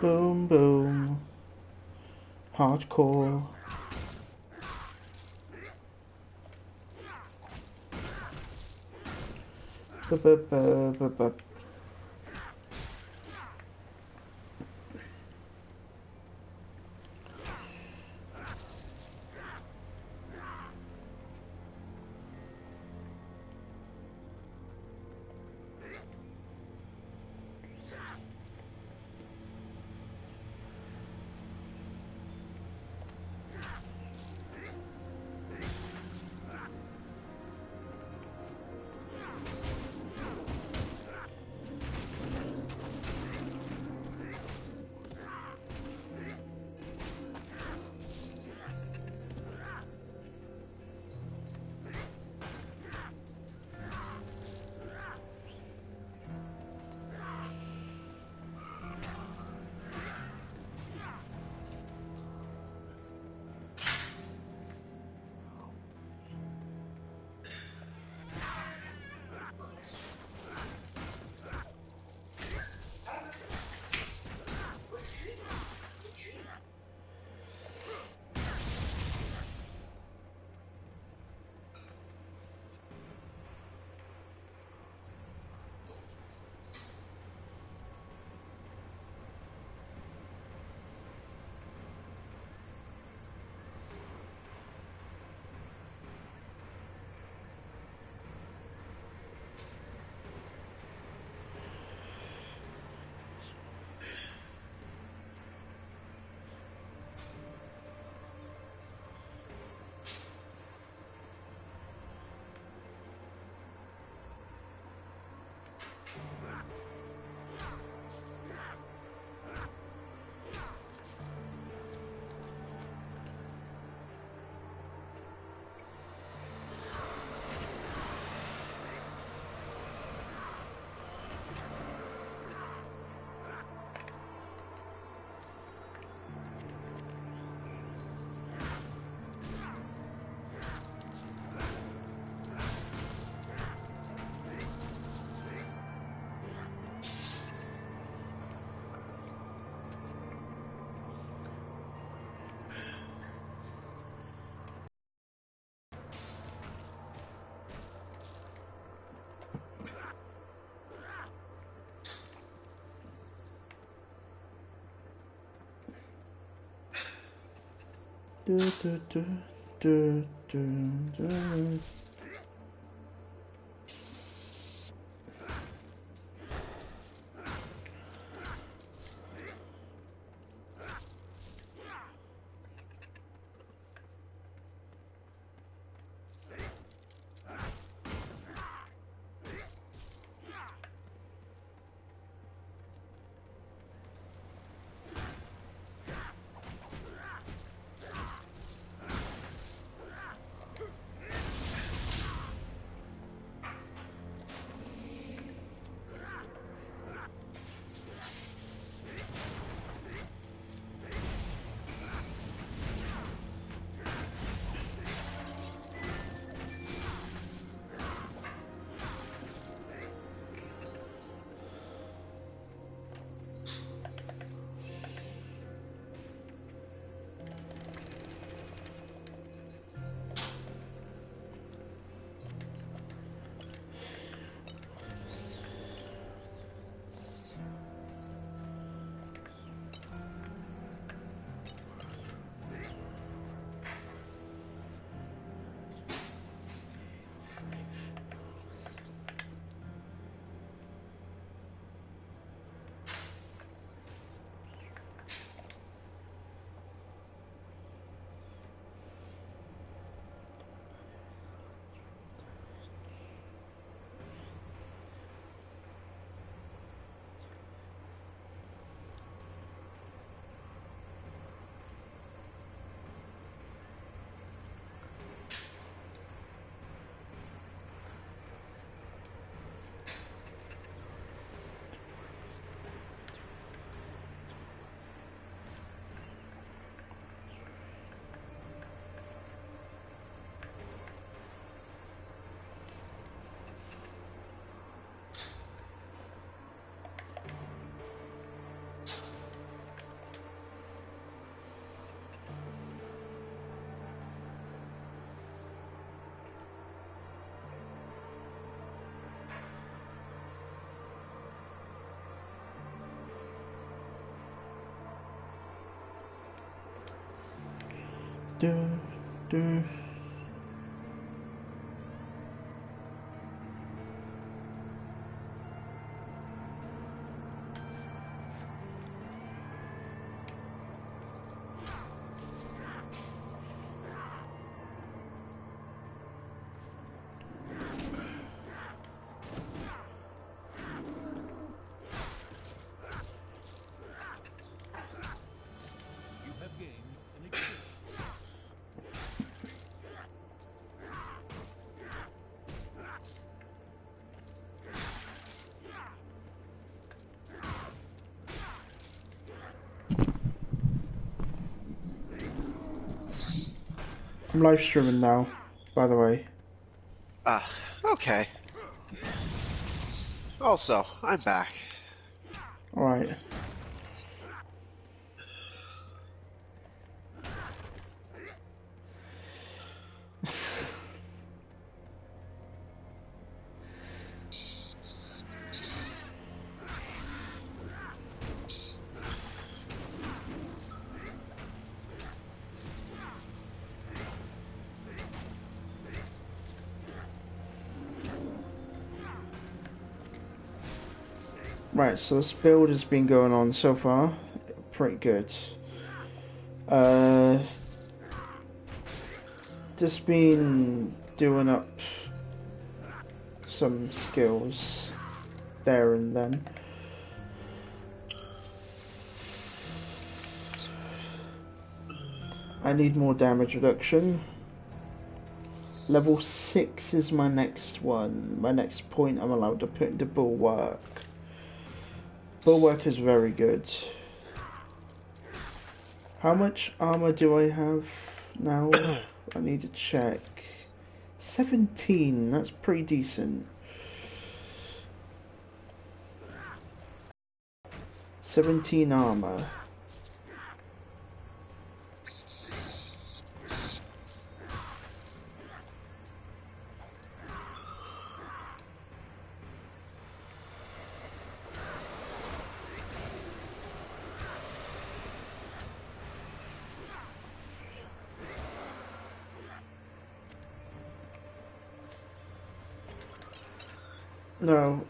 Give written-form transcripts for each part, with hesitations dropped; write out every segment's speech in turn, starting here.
Boom, boom. Hardcore. Bup. Do. Do, do. I'm live streaming now, by the way. Okay. Also, I'm back. Alright. Right, so this build has been going on so far. Pretty good. Just been doing up some skills there and then. I need more damage reduction. Level 6 is my next one. My next point I'm allowed to put into Bulwark. Bulwark is very good. How much armor do I have now? I need to check. 17, that's pretty decent. 17 armor. No,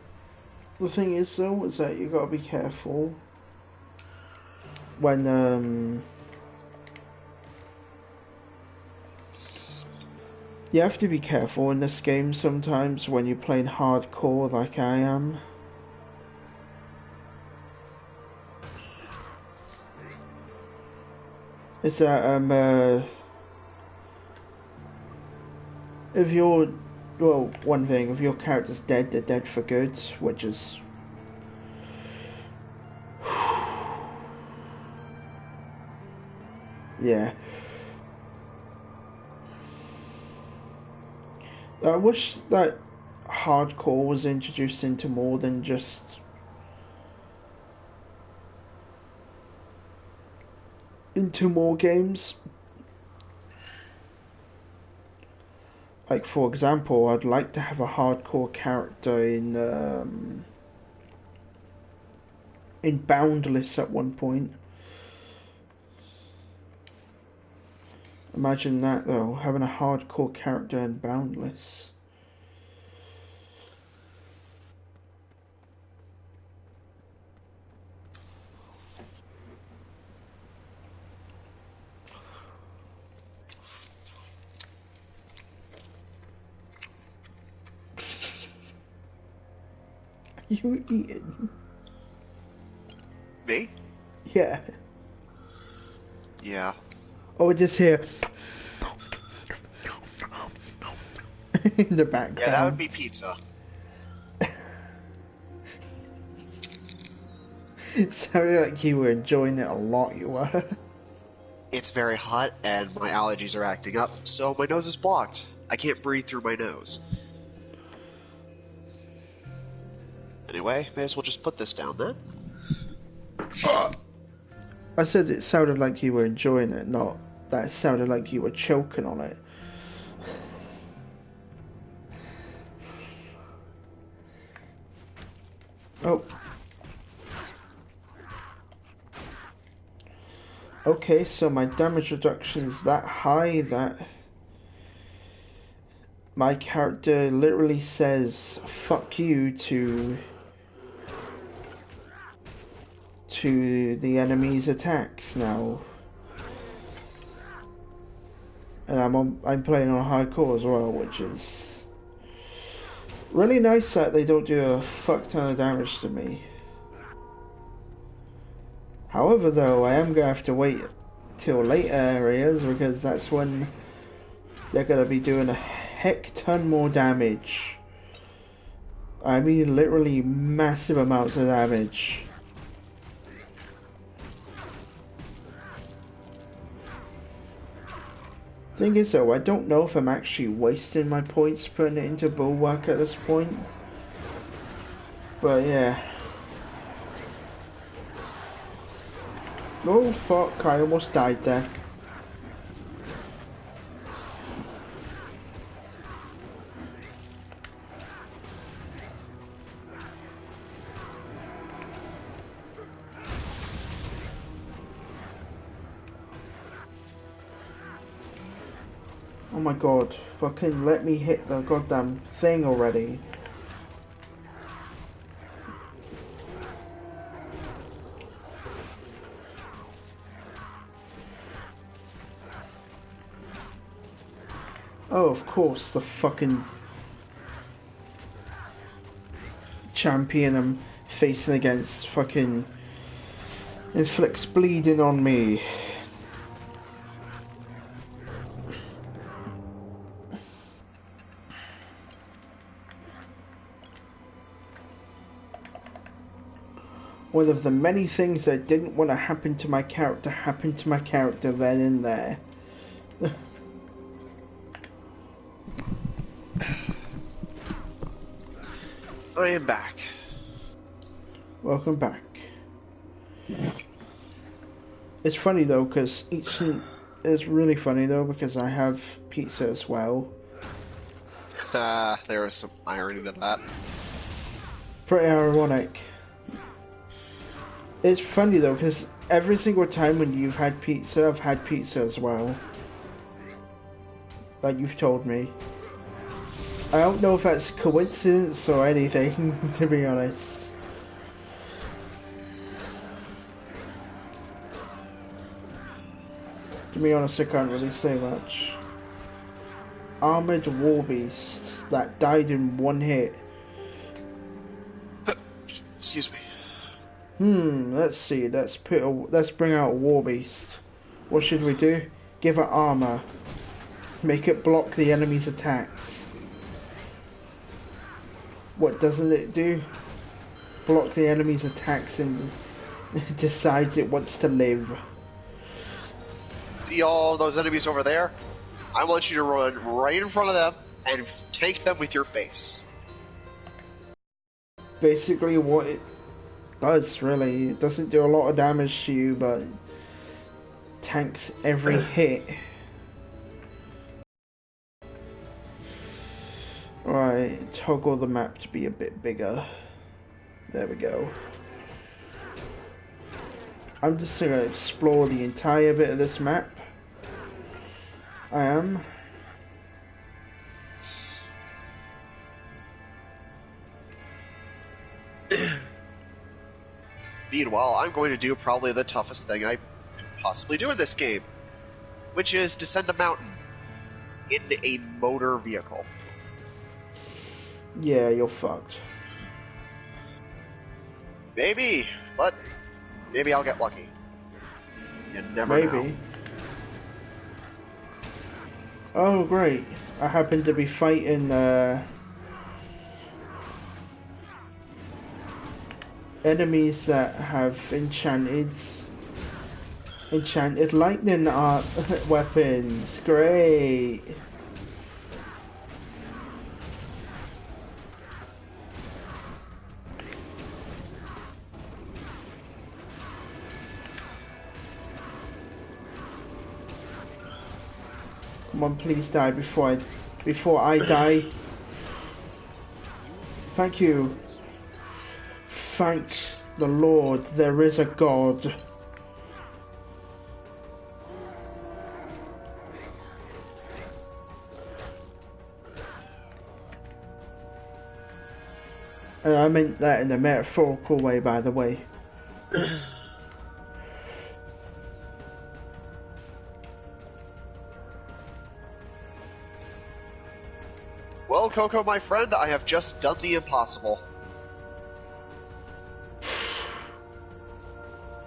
the thing is though, is that you gotta be careful when you have to be careful in this game sometimes when you're playing hardcore like I am. Is that if you're, well, one thing, if your character's dead, they're dead for good, which is yeah. I wish that hardcore was introduced into more than just into more games. Like for example, I'd like to have a hardcore character in Boundless at one point. Imagine that though, having a hardcore character in Boundless. You eating? Me? Yeah. Yeah. Oh, just here in the background. Yeah, that would be pizza. It sounded like you were enjoying it a lot, you were. It's very hot and my allergies are acting up, so my nose is blocked. I can't breathe through my nose. Anyway, may as well just put this down then. I said it sounded like you were enjoying it, not that it sounded like you were choking on it. Oh. Okay, so my damage reduction is that high that my character literally says "fuck you" to the enemy's attacks now. And I'm playing on hardcore as well, which is really nice that they don't do a fuck ton of damage to me. However, though, I am gonna have to wait till later areas because that's when they're gonna be doing a heck ton more damage. I mean, literally massive amounts of damage. Thing is though, I don't know if I'm actually wasting my points putting it into Bulwark at this point. But yeah. Oh fuck, I almost died there. Oh my god, fucking let me hit the goddamn thing already. Oh, of course, the fucking champion I'm facing against fucking inflicts bleeding on me. One of the many things I didn't want to happen to my character happened to my character then and there. I am back. Welcome back. It's funny though, because it's really funny though, because I have pizza as well. There was some irony to that. Pretty ironic. It's funny though, because every single time when you've had pizza, I've had pizza as well. Like you've told me. I don't know if that's coincidence or anything, to be honest. To be honest, I can't really say much. Armored war beasts that died in one hit. Excuse me. Let's see. Let's bring out a war beast. What should we do? Give it armor. Make it block the enemy's attacks. What doesn't it do? Block the enemy's attacks and decides it wants to live. See all those enemies over there? I want you to run right in front of them and take them with your face. Basically what it does, really. It doesn't do a lot of damage to you, but tanks every hit. Right, toggle the map to be a bit bigger. There we go. I'm just going to explore the entire bit of this map. I am. Meanwhile, I'm going to do probably the toughest thing I could possibly do in this game, which is descend a mountain in a motor vehicle. Yeah, you're fucked. Maybe, but maybe I'll get lucky. You never know. Oh, great. I happen to be fighting enemies that have enchanted lightning art weapons. Great. Come on, please die before I die. Thank you. Thank the Lord, there is a God. I meant that in a metaphorical way, by the way. Well, Coco, my friend, I have just done the impossible.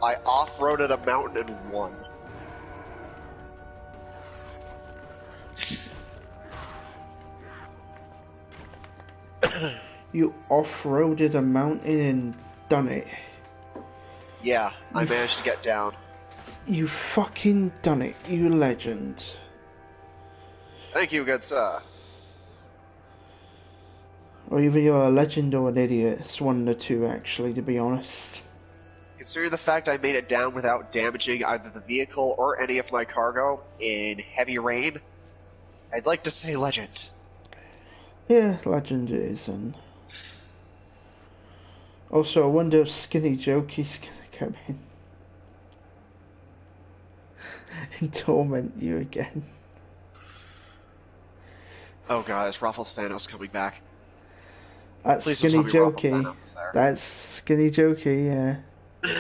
I off-roaded a mountain and won. You off-roaded a mountain and done it. Yeah, I managed to get down. You fucking done it, you legend. Thank you, good sir. Or either you're a legend or an idiot. It's one of the two, actually, to be honest. Considering the fact I made it down without damaging either the vehicle or any of my cargo in heavy rain, I'd like to say legend. Yeah, legend it is, and... Also, I wonder if Skinny Jokey's gonna come in and torment you again. Oh god, is Ruffles Thanos coming back? That's Please Skinny don't tell me Ruffles Jokey. Thanos is there. That's Skinny Jokey, yeah.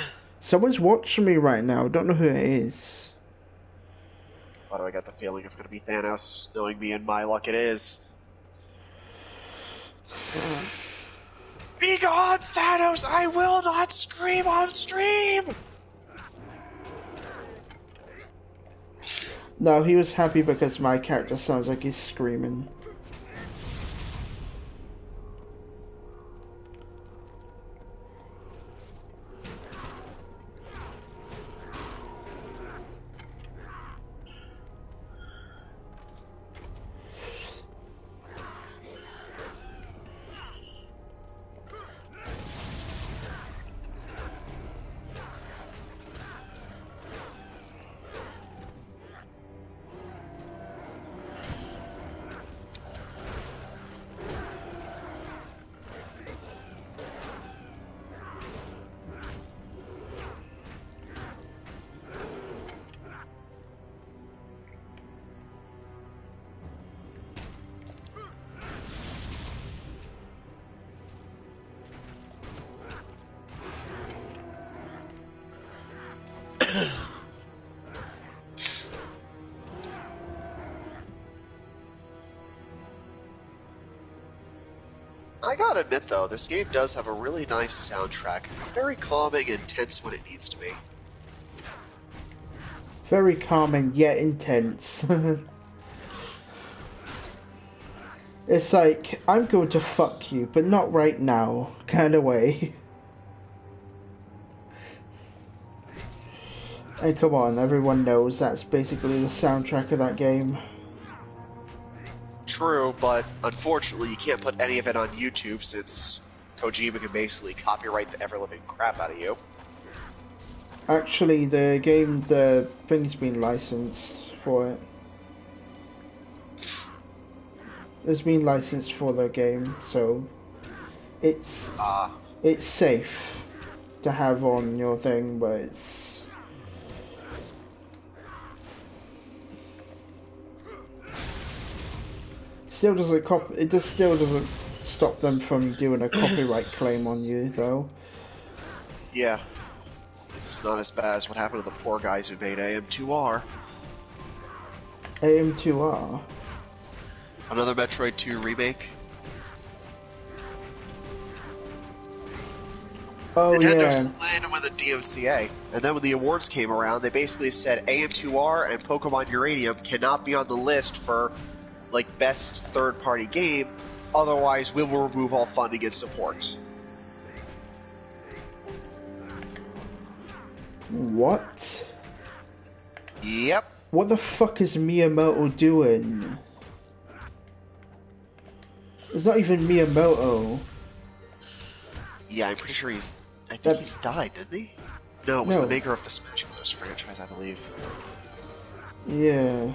Someone's watching me right now. Don't know who it is. Why do I get the feeling it's going to be Thanos? Knowing me and my luck, it is. Be gone, Thanos! I will not scream on stream! No, he was happy because my character sounds like he's screaming. I gotta admit though, this game does have a really nice soundtrack. Very calming and tense when it needs to be. Very calming yet intense. It's like, I'm going to fuck you, but not right now, kind of way. And come on, everyone knows that's basically the soundtrack of that game. True, but unfortunately you can't put any of it on YouTube since Kojima can basically copyright the ever-living crap out of you. Actually, the thing's been licensed for it. It's been licensed for the game, so it's safe to have on your thing, but it's... Still doesn't still doesn't stop them from doing a copyright claim on you, though. Yeah. This is not as bad as what happened to the poor guys who made AM2R. AM2R? Another Metroid 2 remake. Oh, Nintendo yeah. slammed with a DMCA, and then when the awards came around, they basically said AM2R and Pokemon Uranium cannot be on the list for, like, best third-party game, otherwise we will remove all funding and support. What? Yep. What the fuck is Miyamoto doing? It's not even Miyamoto. Yeah, I'm pretty sure I think he's died, didn't he? No, it was the maker of the Smash Bros. Franchise, I believe. Yeah.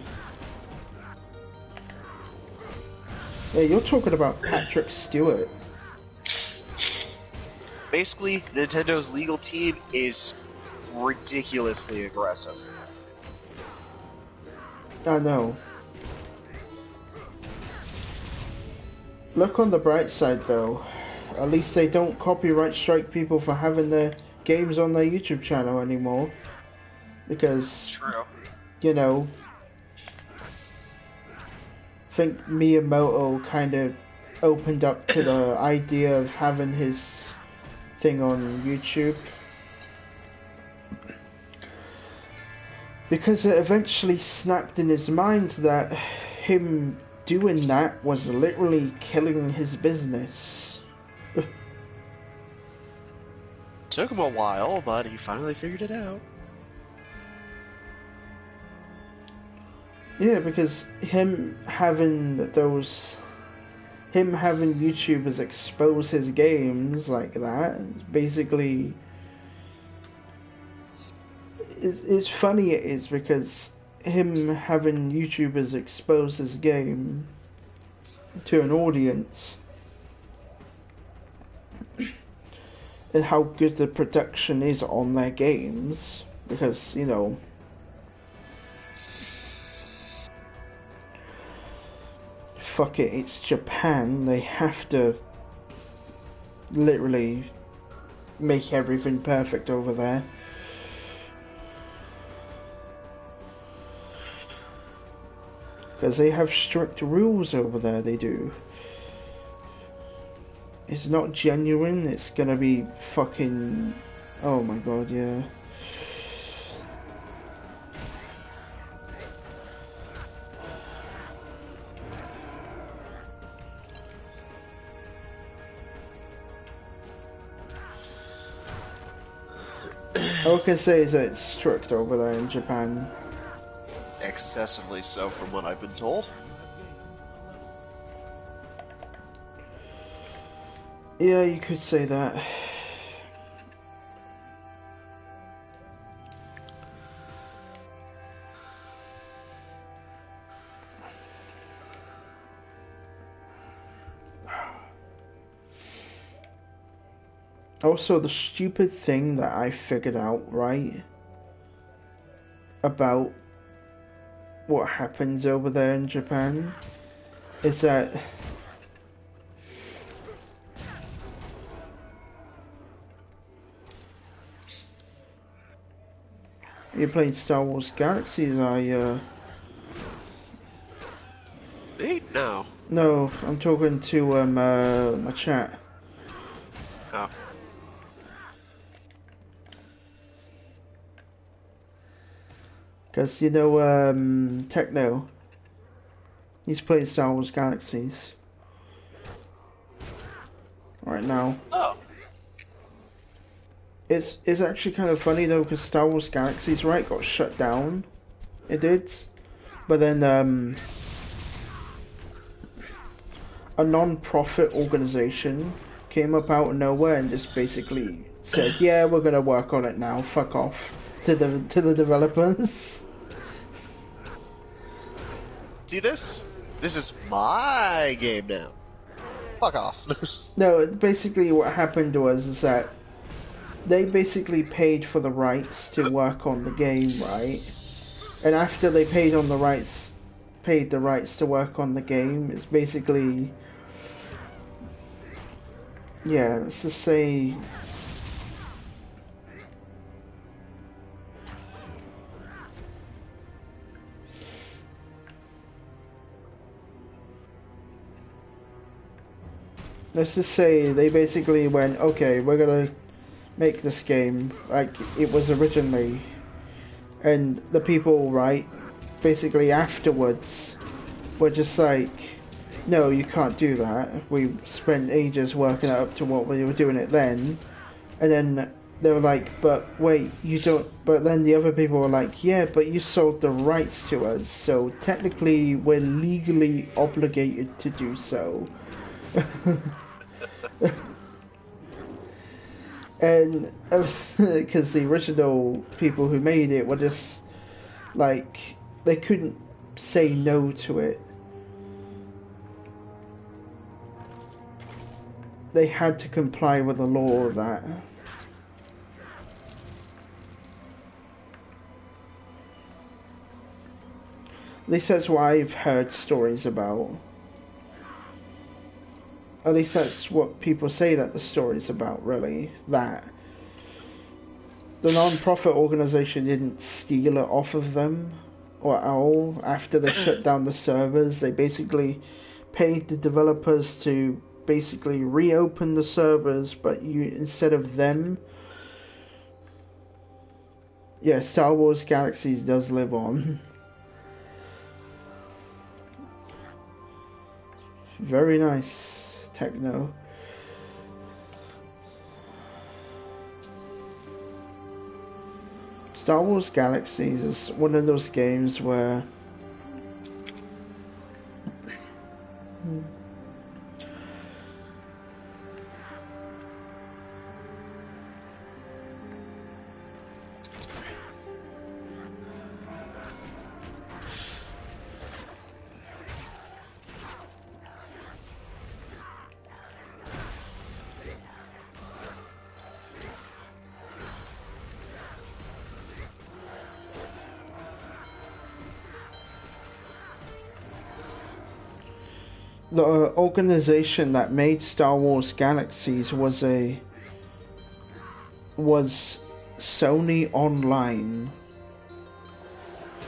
Yeah, you're talking about Patrick Stewart. Basically, Nintendo's legal team is ridiculously aggressive. I know. Look on the bright side, though. at least they don't copyright strike people for having their games on their YouTube channel anymore. Because, True. you know, I think Miyamoto kind of opened up to the idea of having his thing on YouTube. Because it eventually snapped in his mind that him doing that was literally killing his business. Took him a while, but he finally figured it out. Yeah, because him having YouTubers expose his games like that, it's basically... It's funny it is, because him having YouTubers expose his game to an audience and how good the production is on their games, because, you know, fuck it, it's Japan, they have to literally make everything perfect over there. Because they have strict rules over there, they do. It's not genuine, it's gonna be fucking... Oh my god, yeah. All I can say is that it's strict over there in Japan. Excessively so, from what I've been told. Yeah, you could say that. Also, the stupid thing that I figured out, right, about what happens over there in Japan is that you're playing Star Wars Galaxies, Me? No. No, I'm talking to my chat. Oh. Because, you know, Techno, he's playing Star Wars Galaxies right now. Oh. It's actually kind of funny though, because Star Wars Galaxies, right, got shut down. It did. But then, a non-profit organization came up out of nowhere and just basically said, yeah, we're going to work on it now, fuck off, to the developers. See this? This is my game now. Fuck off. No, basically what happened was is that they basically paid for the rights to work on the game, right? And after they paid the rights to work on the game, it's basically, yeah, let's just say, they basically went, okay, we're gonna make this game like it was originally, and the people, right, basically afterwards were just like, no, you can't do that, we spent ages working it up to what we were doing it then. And then they were like, but wait, you don't, but then the other people were like, yeah, but you sold the rights to us, so technically we're legally obligated to do so. And because the original people who made it were just like, they couldn't say no to it. They had to comply with the law of that. At least that's what I've heard stories about. At least that's what people say that the story's about, really. That the non-profit organization didn't steal it off of them or at all. After they shut down the servers, they basically paid the developers to basically reopen the servers, but instead of them... Yeah, Star Wars Galaxies does live on. Very nice, techno. Star Wars Galaxies is one of those games where... The organization that made Star Wars Galaxies was Sony Online.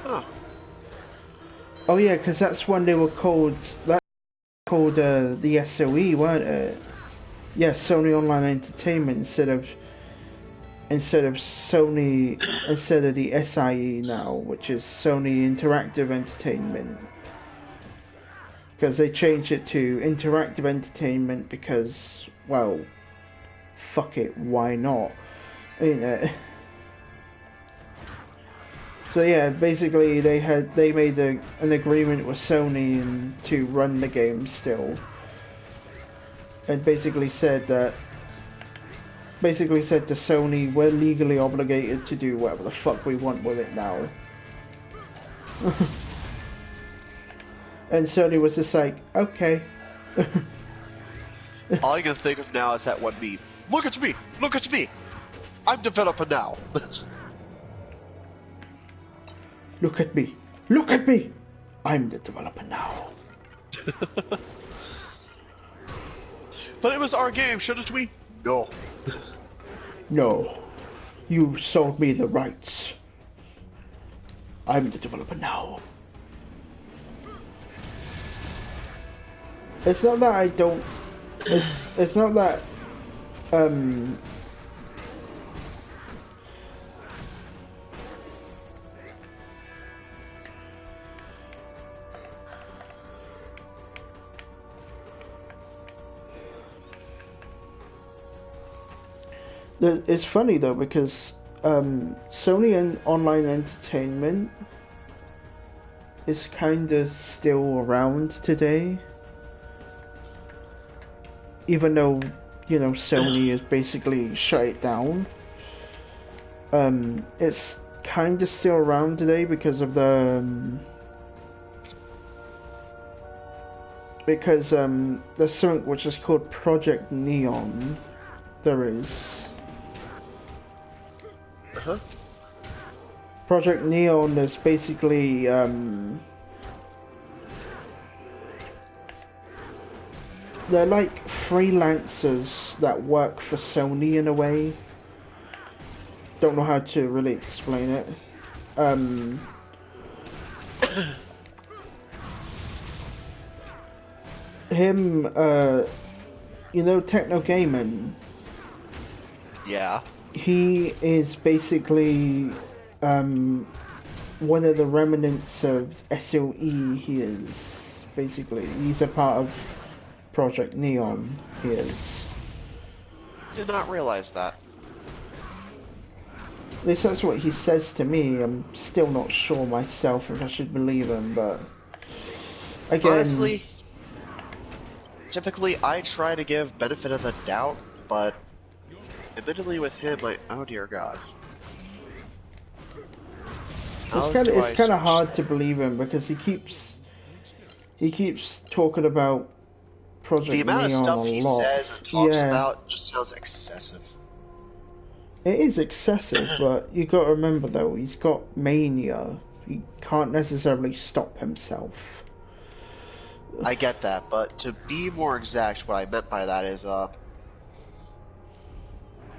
Huh. Oh yeah, because that's when they were called the SOE, weren't it? Yeah, Sony Online Entertainment instead of Sony, instead of the SIE now, which is Sony Interactive Entertainment. Because they changed it to Interactive Entertainment because, well, fuck it, why not? Ain't it? So yeah, basically they made an agreement with Sony to run the game still, and basically said to Sony, we're legally obligated to do whatever the fuck we want with it now. And Sony was just like, okay. All I can think of now is that one meme. Look at me! Look at me! I'm developer now! Look at me! Look at me! I'm the developer now. But it was our game, shouldn't we? No. No. You sold me the rights. I'm the developer now. It's not that I don't... It's not that... It's funny though, because Sony and Online Entertainment is kind of still around today. Even though, you know, Sony has basically shut it down. It's kind of still around today because of the... there's something which is called Project Neon. There is. Uh-huh. Project Neon is basically... they're like freelancers that work for Sony in a way. Don't know how to really explain it. You know Techno Gaming? Yeah. He is basically one of the remnants of SOE. He is basically, he's a part of Project Neon. He is. Did not realize that. At least that's what he says to me. I'm still not sure myself if I should believe him, but again, honestly, typically I try to give benefit of the doubt, but admittedly with him, like, oh dear God. It's kind of hard to believe him because he keeps talking about Project the amount Neon of stuff a he lot. says and talks about just sounds excessive. It is excessive, but you got to remember though, he's got mania. He can't necessarily stop himself. I get that, but to be more exact, what I meant by that is,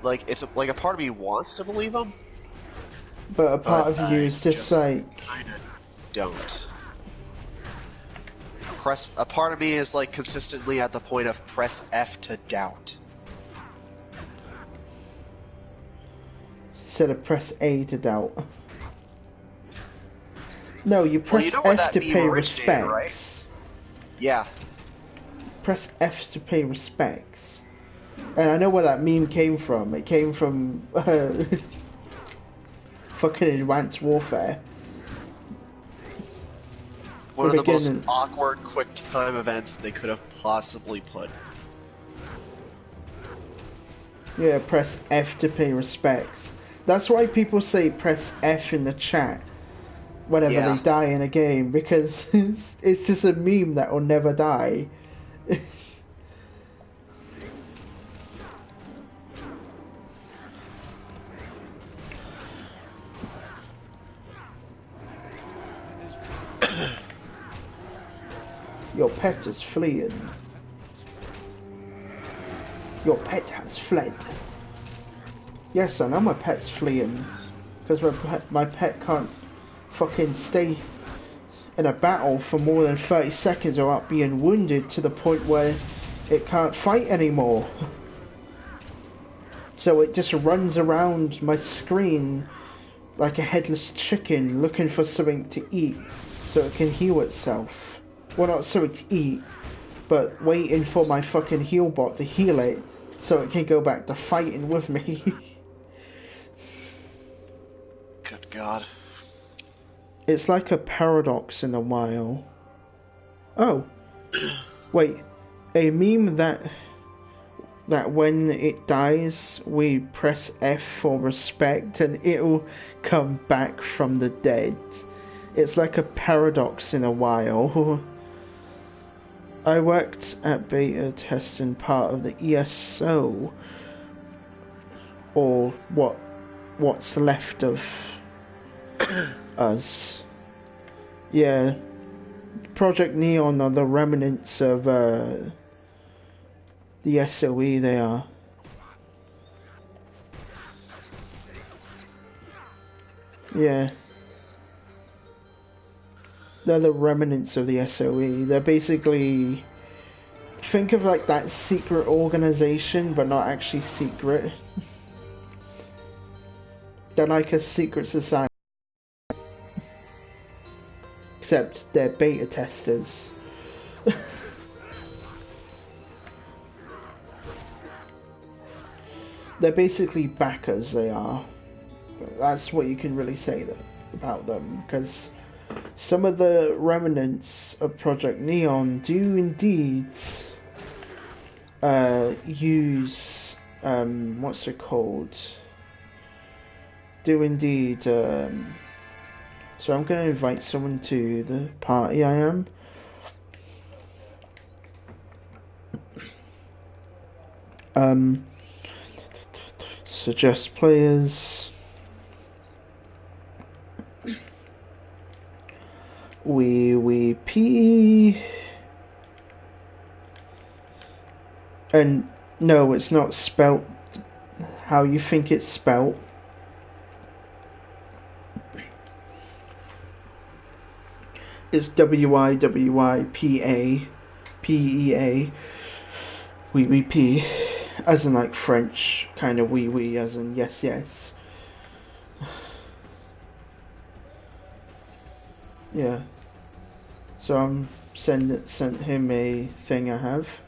like, like a part of me wants to believe him, But a part but of you is just like, kinda don't. A part of me is like consistently at the point of press F to doubt. instead of press A to doubt. No, you press Well, you know where F that to meme pay originated, right? respects. Yeah. Press F to pay respects. And I know where that meme came from. It came from fucking Advanced Warfare. One of the most awkward quick time events they could have possibly put. Yeah, press F to pay respects. That's why people say press F in the chat whenever they die in a game, because it's just a meme that will never die. Your pet is fleeing. Your pet has fled. Yes, I know my pet's fleeing. Because my pet can't fucking stay in a battle for more than 30 seconds without being wounded to the point where it can't fight anymore. So it just runs around my screen like a headless chicken looking for something to eat so it can heal itself. Well, not something to eat, but waiting for my fucking heal bot to heal it so it can go back to fighting with me. Good God. It's like a paradox in a while. Oh. Wait. A meme that when it dies, we press F for respect and it'll come back from the dead. It's like a paradox in a while. I worked at beta testing part of the ESO, or what's left of us. Yeah, Project Neon are the remnants of the SOE. They are. Yeah. They're the remnants of the SOE. They're basically... Think of like that secret organization, but not actually secret. They're like a secret society. Except they're beta testers. They're basically backers, they are. That's what you can really say about them, because some of the remnants of Project Neon do indeed use what's it called? Do indeed so I'm going to invite someone to the party I am. Suggest players. We pee. And no, it's not spelt how you think it's spelt. It's WIWIPA. We pee. As in like French, kind of wee, as in yes, yes. Yeah. So I'm sent him a thing I have.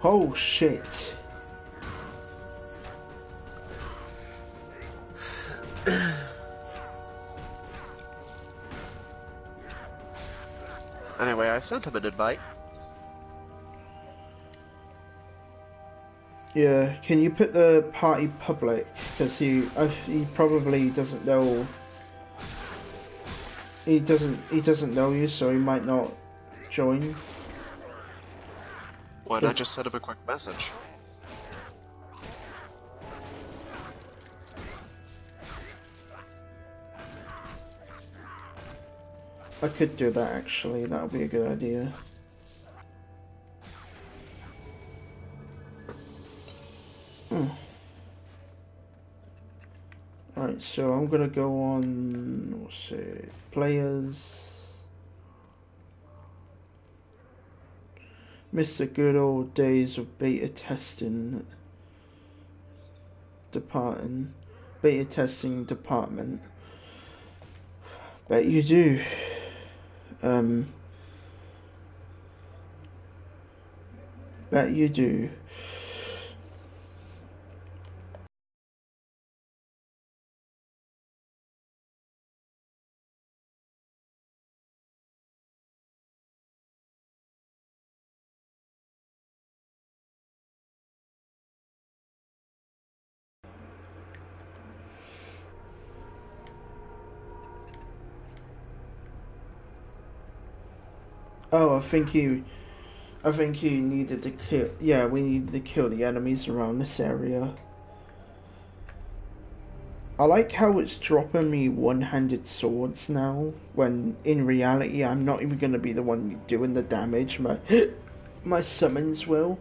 Oh shit. sent him an invite. Yeah, can you put the party public? Because he probably doesn't know. He doesn't know you, so he might not join. Why not just send him a quick message? I could do that actually. That would be a good idea. Right, so I'm gonna go on. What's it? Players. Miss the good old days of beta testing. Beta testing department. Bet you do. Bet you do. Oh, I think he needed to kill. Yeah, we needed to kill the enemies around this area. I like how it's dropping me one-handed swords now, when in reality I'm not even going to be the one doing the damage. My summons will.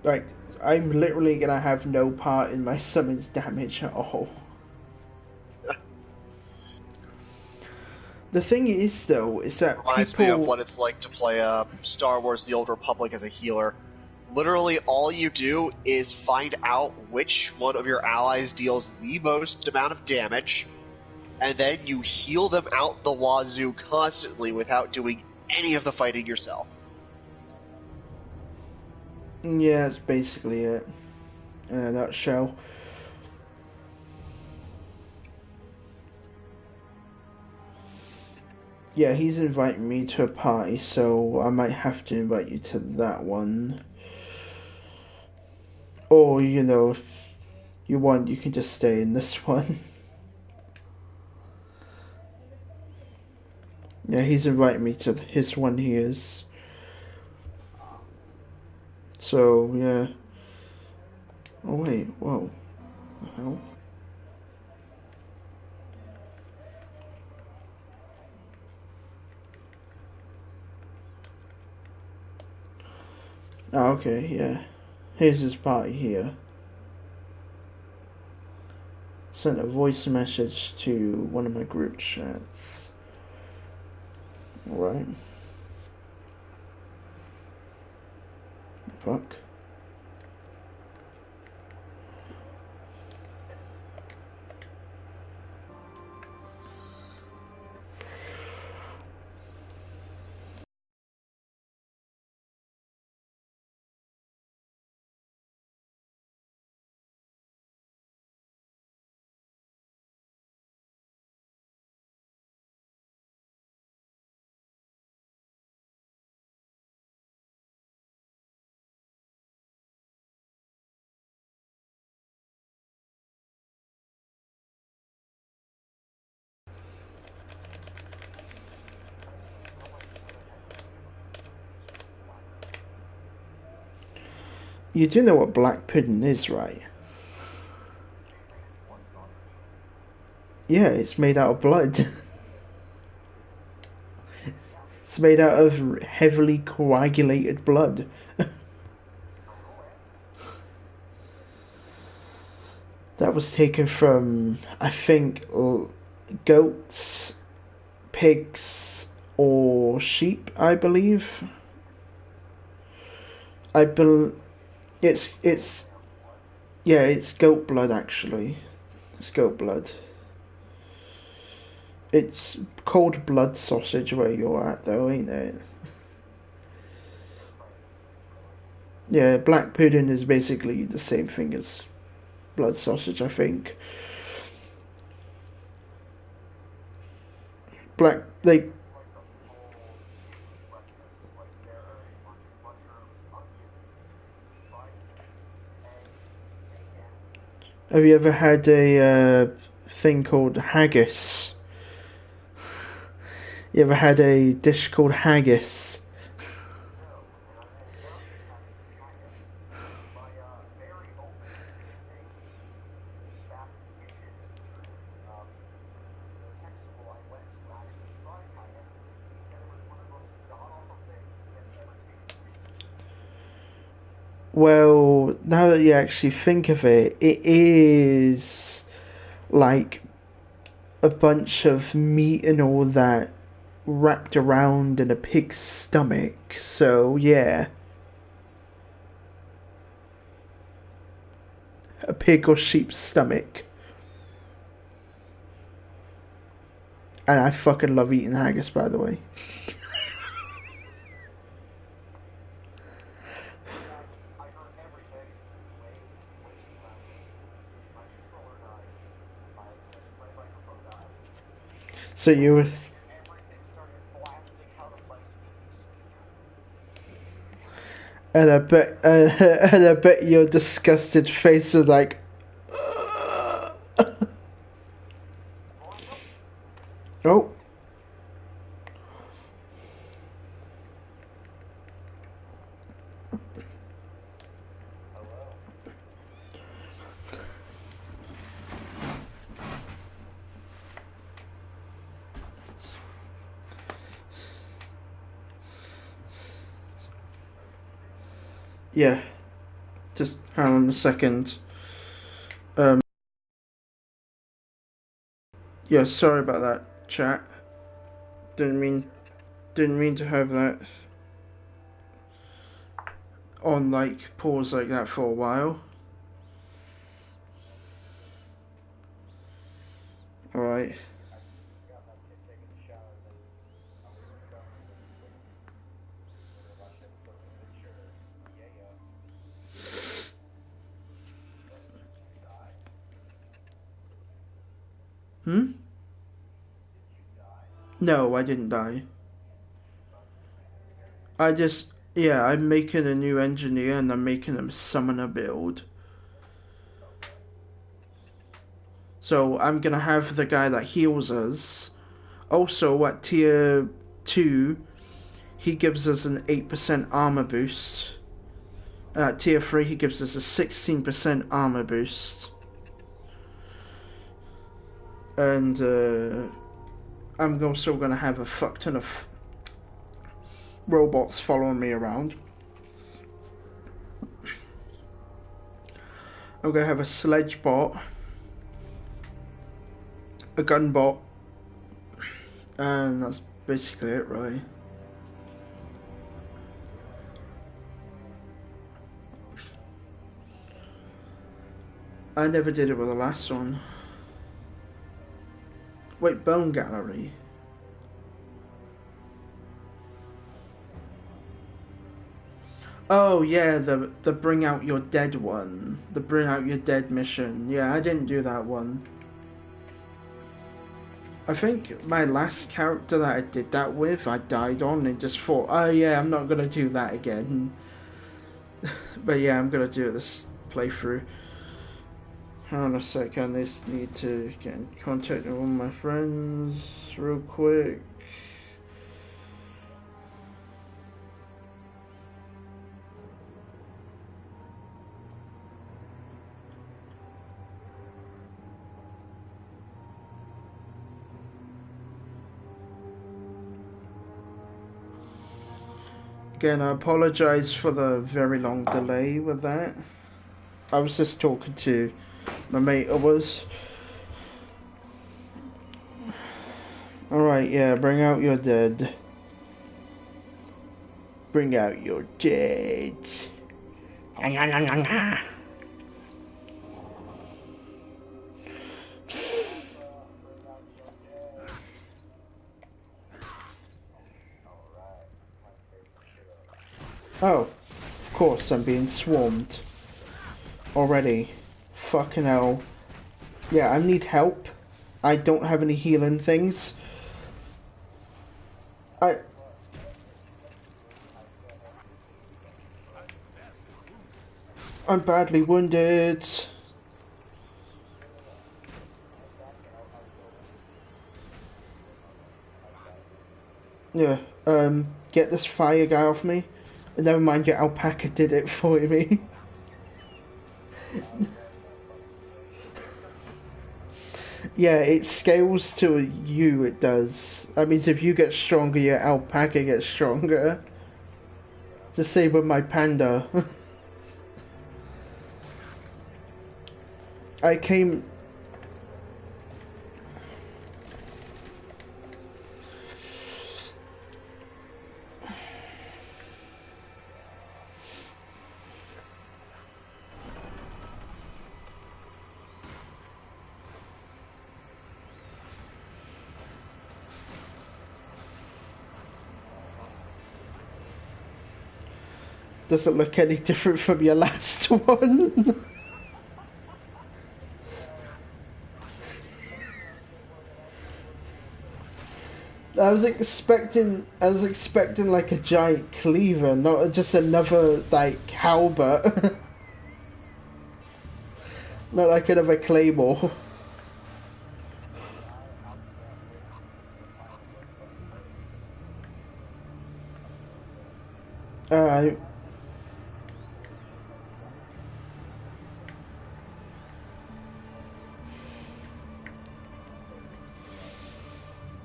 Like, I'm literally going to have no part in my summons damage at all. The thing is, though, is that Reminds me of what it's like to play Star Wars The Old Republic as a healer. Literally, all you do is find out which one of your allies deals the most amount of damage, and then you heal them out the wazoo constantly without doing any of the fighting yourself. Yeah, that's basically it. In a nutshell. Yeah, he's inviting me to a party, so I might have to invite you to that one. Or, you know, if you want, you can just stay in this one. Yeah, he's inviting me to his one he is. So, yeah. Oh, wait, whoa. What the hell? Oh, okay, yeah. Here's his party here. Sent a voice message to one of my group chats. Alright. Fuck. You do know what black pudding is, right? Yeah, it's made out of blood. It's made out of heavily coagulated blood. That was taken from, I think, goats, pigs, or sheep, I believe. It's yeah, it's goat blood actually. It's goat blood. It's cold blood sausage where you're at though, ain't it? Yeah, black pudding is basically the same thing as blood sausage, I think. black, like, have you ever had a thing called haggis? You ever had a dish called haggis? Well, now that you actually think of it, it is like a bunch of meat and all that wrapped around in a pig's stomach. So, yeah. A pig or sheep's stomach. And I fucking love eating haggis, by the way. So you were... And and I bet your disgusted face was like... Oh. Yeah. Just hang on a second. Yeah, sorry about that, chat. Didn't mean to have that on like pause like that for a while. Alright. Hmm? No, I didn't die. I'm making a new engineer and I'm making a summoner build. So I'm gonna have the guy that heals us. Also at tier 2, he gives us an 8% armor boost. At tier 3, he gives us a 16% armor boost. And I'm also gonna have a fuck ton of robots following me around. I'm gonna have a sledge bot, a gun bot, and that's basically it, really. I never did it with the last one. Wait, Bone Gallery. Oh yeah, the bring out your dead one. The bring out your dead mission. Yeah, I didn't do that one. I think my last character that I did that with, I died on and just thought, oh yeah, I'm not gonna do that again. But yeah, I'm gonna do this playthrough. Hang on a second, I just need to get in contact with all my friends real quick. Again, I apologise for the very long delay with that. I was just talking to my mate. Alright, yeah, bring out your dead. Bring out your dead. Oh, of course, I'm being swarmed. Already. Fucking hell. Yeah, I need help. I don't have any healing things. I... I'm badly wounded. Yeah, get this fire guy off me. And never mind, your alpaca did it for me. Yeah, it scales to you, it does. That means if you get stronger, your alpaca gets stronger. It's the same with my panda. I came... Doesn't look any different from your last one. I was expecting like a giant cleaver, not just another like halberd. Not like another claymore. Alright.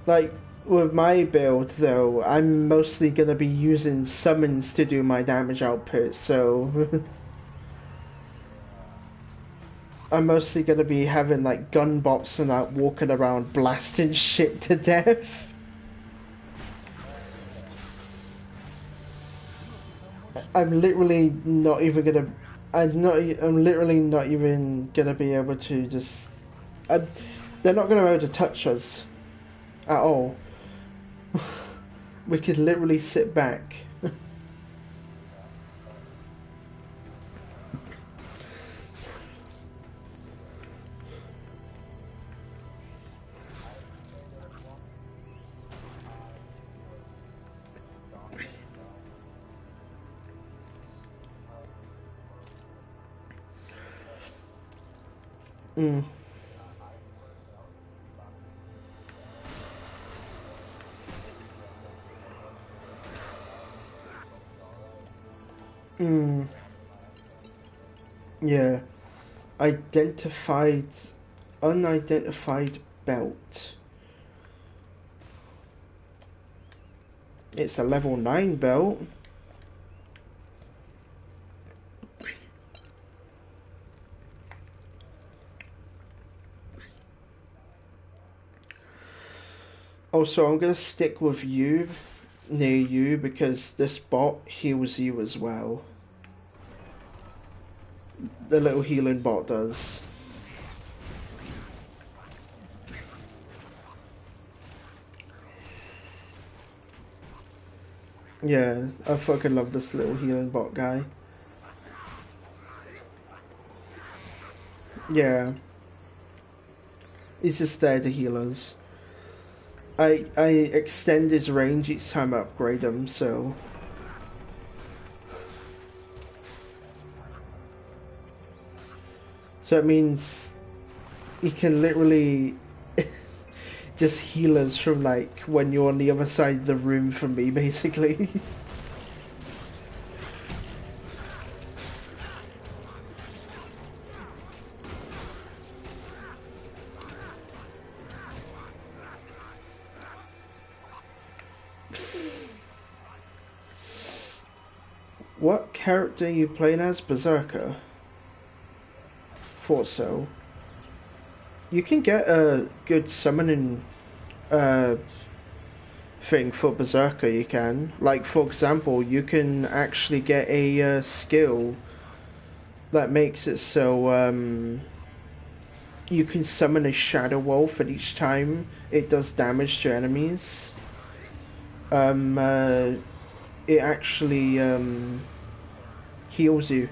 Like, with my build, though, I'm mostly going to be using summons to do my damage output, so... I'm mostly going to be having, like, gun bots and that walking around blasting shit to death. I'm literally not even going to... I'm literally not even going to be able to just... they're not going to be able to touch us. At all. We could literally sit back. Mm. Yeah. Unidentified belt. It's a level 9 belt. Also, I'm going to stick with you, near you, because this bot heals you as well. The little healing bot does. Yeah, I fucking love this little healing bot guy. Yeah. He's just there to heal us. I extend his range each time I upgrade him, so... So it means he can literally just heal us from, like, when you're on the other side of the room from me, basically. What character are you playing as? Berserker? Thought so. You can get a good summoning thing for Berserker, you can. Like, for example, you can actually get a skill that makes it so you can summon a Shadow Wolf at each time it does damage to enemies. It actually heals you.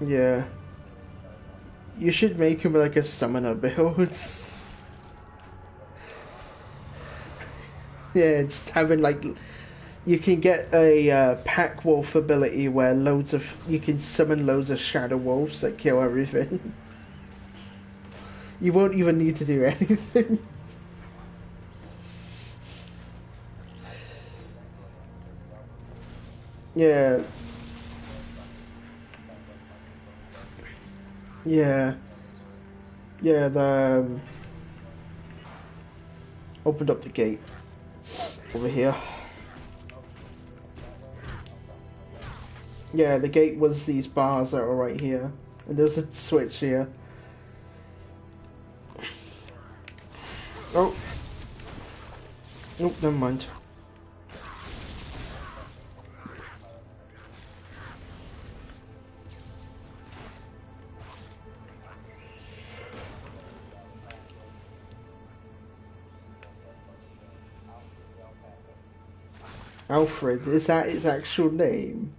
Yeah. You should make him like a summoner build. Yeah, just having like you can get a pack wolf ability where you can summon loads of shadow wolves that kill everything. You won't even need to do anything. Yeah. Yeah. Yeah, opened up the gate over here. Yeah, the gate was these bars that are right here. And there's a switch here. Oh. Nope, never mind. Alfred, is that his actual name?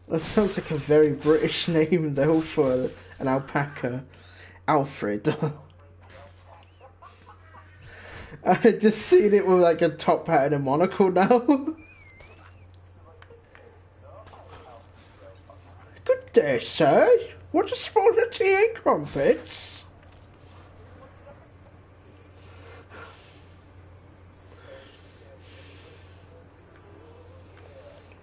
That sounds like a very British name though for an alpaca. Alfred. I just seen it with like a top hat and a monocle now. Good day, sir. What a spot of tea and crumpets.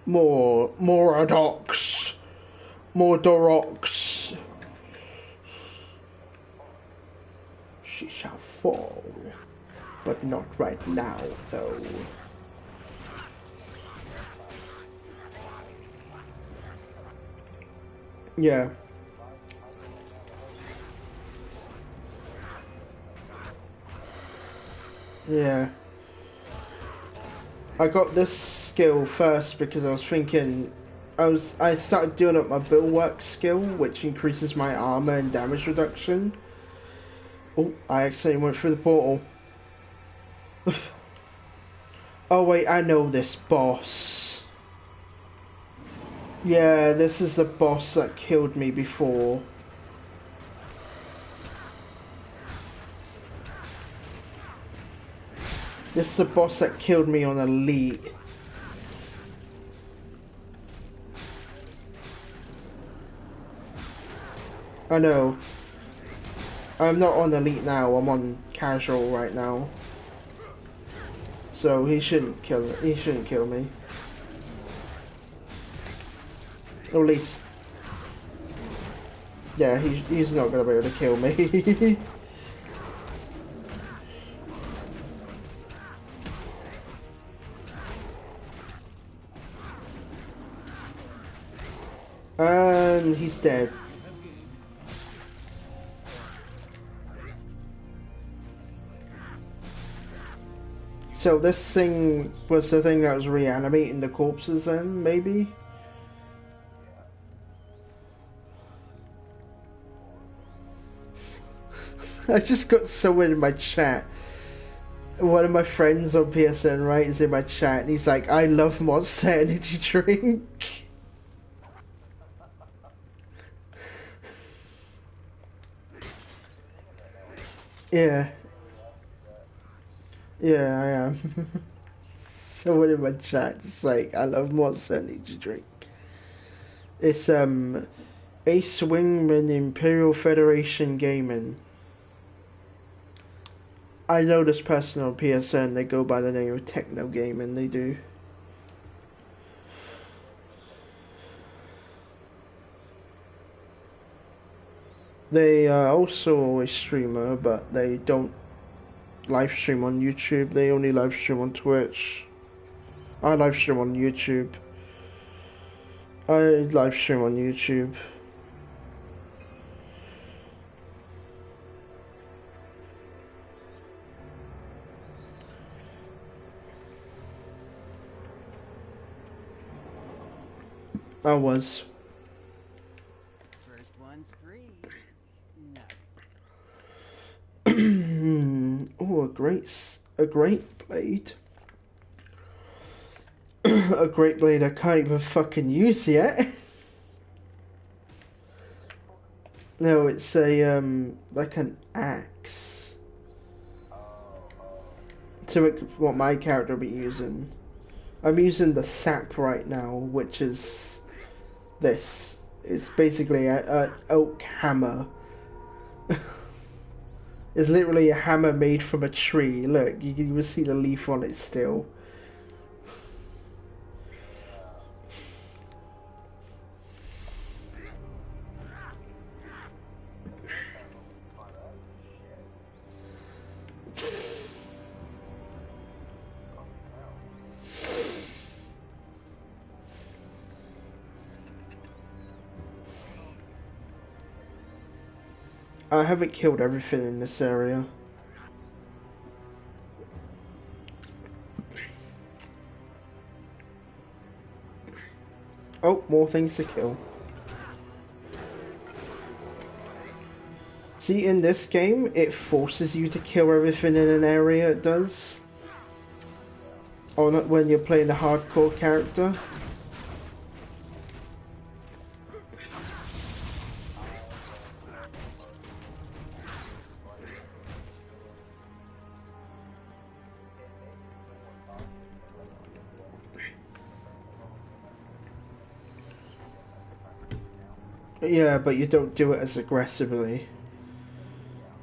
More adox. More Dorox. She shall fall. But not right now, though. Yeah. Yeah. I got this skill first because I was thinking I started doing up my bulwark skill, which increases my armor and damage reduction. Oh, I accidentally went through the portal. Oh wait, I know this boss. Yeah, this is the boss that killed me before. This is the boss that killed me on Elite. I know. I'm not on Elite now, I'm on Casual right now. So he shouldn't kill me. Or at least... Yeah, he's not gonna be able to kill me. And he's dead. So this thing was the thing that was reanimating the corpses then, maybe? I just got someone in my chat. One of my friends on PSN, right, is in my chat and he's like, I love Monster Energy Drink. Yeah. Yeah, I am. Someone in my chat is like, I love Monster Energy Drink. It's Ace Wingman Imperial Federation Gaming. I know this person on PSN, they go by the name of Techno Gaming, they do. They are also a streamer, but they don't live stream on YouTube, they only live stream on Twitch. I live stream on YouTube. I live stream on YouTube. I was. First one's free. a great blade. A great blade I can't even fucking use yet. No, it's a like an axe. To make what my character will be using. I'm using the sap right now, which is this. It's basically a oak hammer. It's literally a hammer made from a tree. Look, you can even see the leaf on it still. I haven't killed everything in this area. Oh, more things to kill. See, in this game, it forces you to kill everything in an area, it does. Or not when you're playing a hardcore character. Yeah, but you don't do it as aggressively.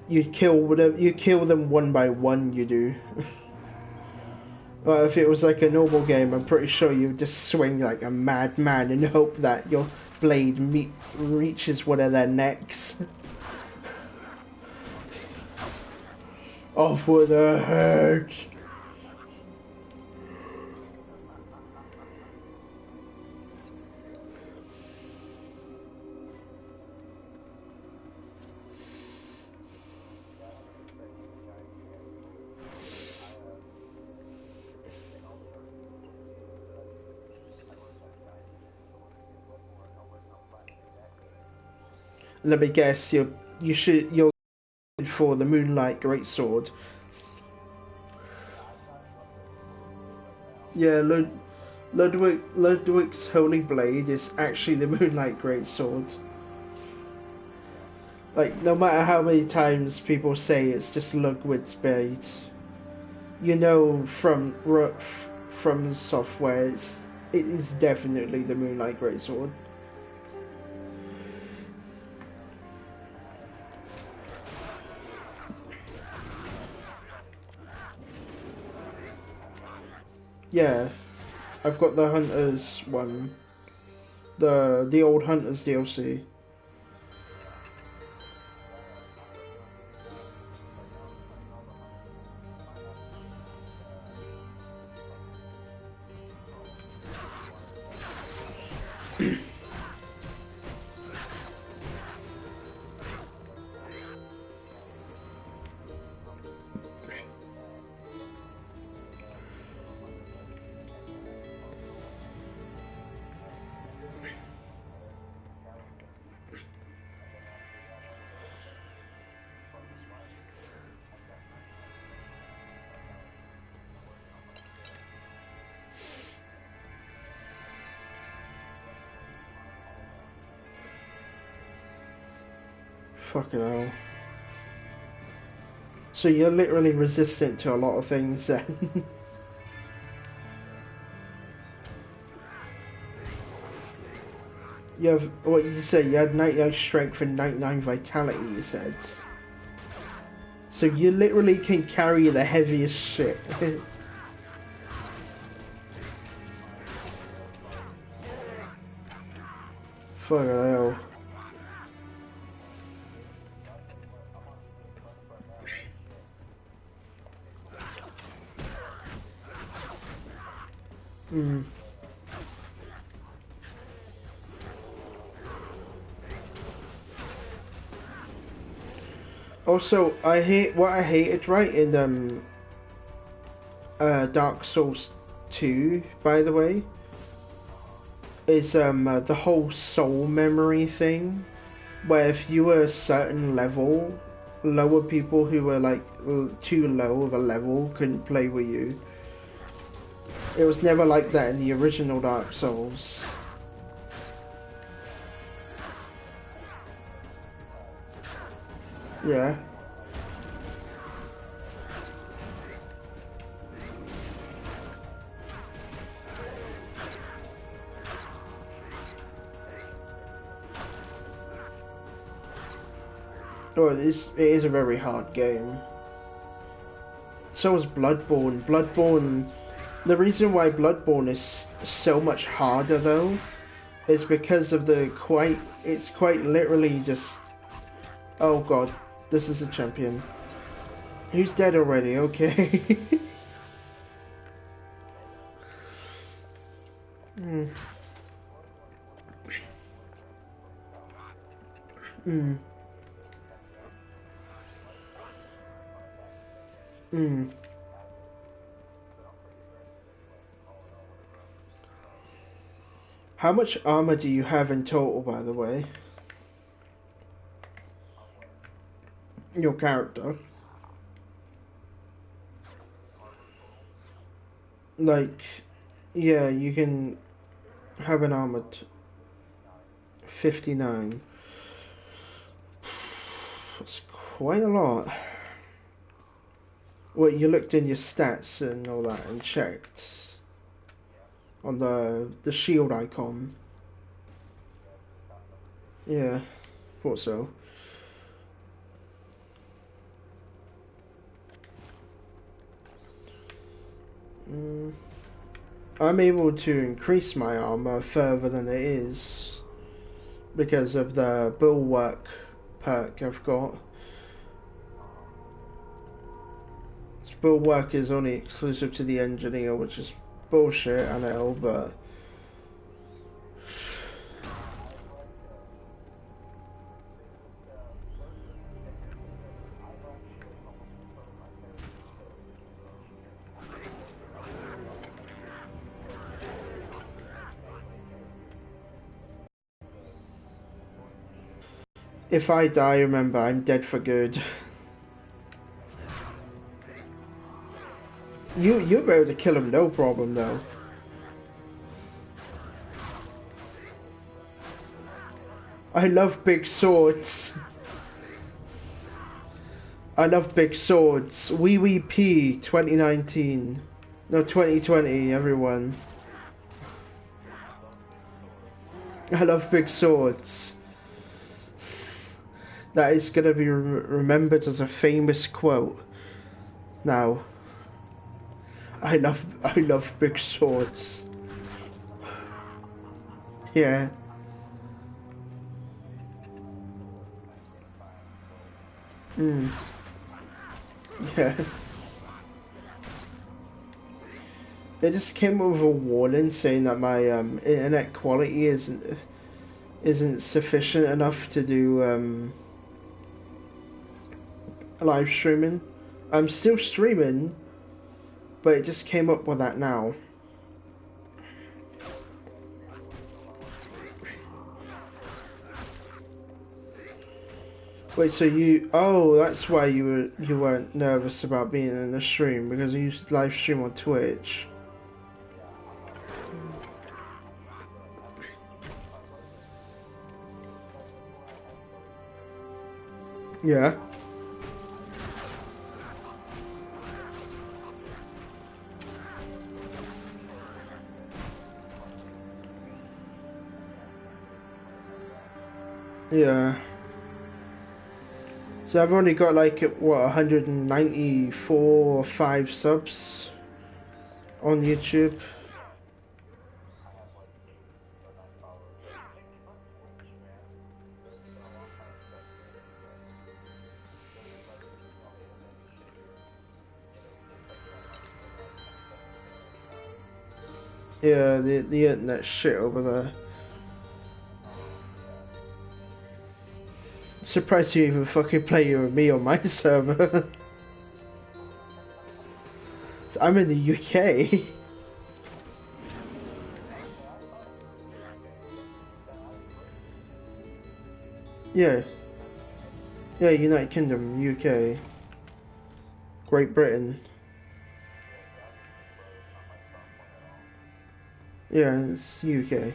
You kill them one by one, you do. Well, if it was like a normal game, I'm pretty sure you would just swing like a madman and hope that your blade reaches one of their necks. Off with their heads. Let me guess, you're for the Moonlight Greatsword. Yeah, Ludwig's Holy Blade is actually the Moonlight Greatsword. Like, no matter how many times people say it's just Ludwig's Blade, you know from software it is definitely the Moonlight Greatsword. Yeah, I've got the Hunters one, the old Hunters DLC. Fucking hell. So you're literally resistant to a lot of things then. You have, what did you say? You had 99 strength and 99 vitality, you said. So you literally can carry the heaviest shit. Fucking hell. Hmm. Also, I hated right in Dark Souls 2, by the way, is the whole soul memory thing, where if you were a certain level lower people who were like too low of a level couldn't play with you. It was never like that in the original Dark Souls. Yeah. Oh, it is a very hard game. So is Bloodborne. Bloodborne, the reason why Bloodborne is so much harder though, is because of it's quite literally just, oh god, this is a champion. Who's dead already, okay. Mm. Mm. Mm. How much armor do you have in total, by the way? Your character. Like, yeah, you can have an armored 59. That's quite a lot. Well, you looked in your stats and all that and checked on the shield icon. Yeah, thought so. I'm able to increase my armor further than it is because of the bulwark perk I've got. This bulwark is only exclusive to the engineer, which is bullshit, I know, but if I die, remember, I'm dead for good. You'll be able to kill him, no problem, though. I love big swords. I love big swords. Wee Wee P 2019. No, 2020, everyone. I love big swords. That is going to be remembered as a famous quote. Now, I love big swords. Yeah. Yeah. It just came with a warning saying that my internet quality isn't sufficient enough to do live streaming. I'm still streaming, but it just came up with that now. Wait, so that's why you weren't nervous about being in the stream, because you used to live stream on Twitch. Yeah. Yeah. So I've only got like, what, 194 or 5 subs on YouTube. Yeah, the internet shit over there. Surprised you even fucking play with me on my server. So I'm in the UK. Yeah. Yeah, United Kingdom, UK, Great Britain. Yeah, it's UK.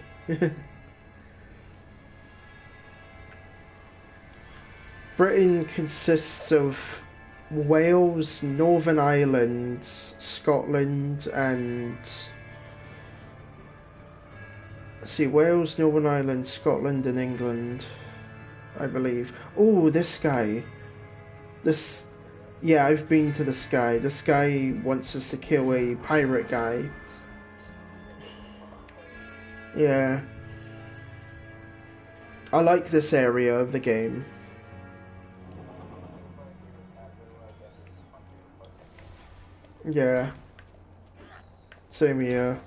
Britain consists of Wales, Northern Ireland, Scotland, and see, Wales, Northern Ireland, Scotland, and England, I believe. Oh, this guy. This. Yeah, I've been to this guy. This guy wants us to kill a pirate guy. Yeah. I like this area of the game. Yeah. Same here.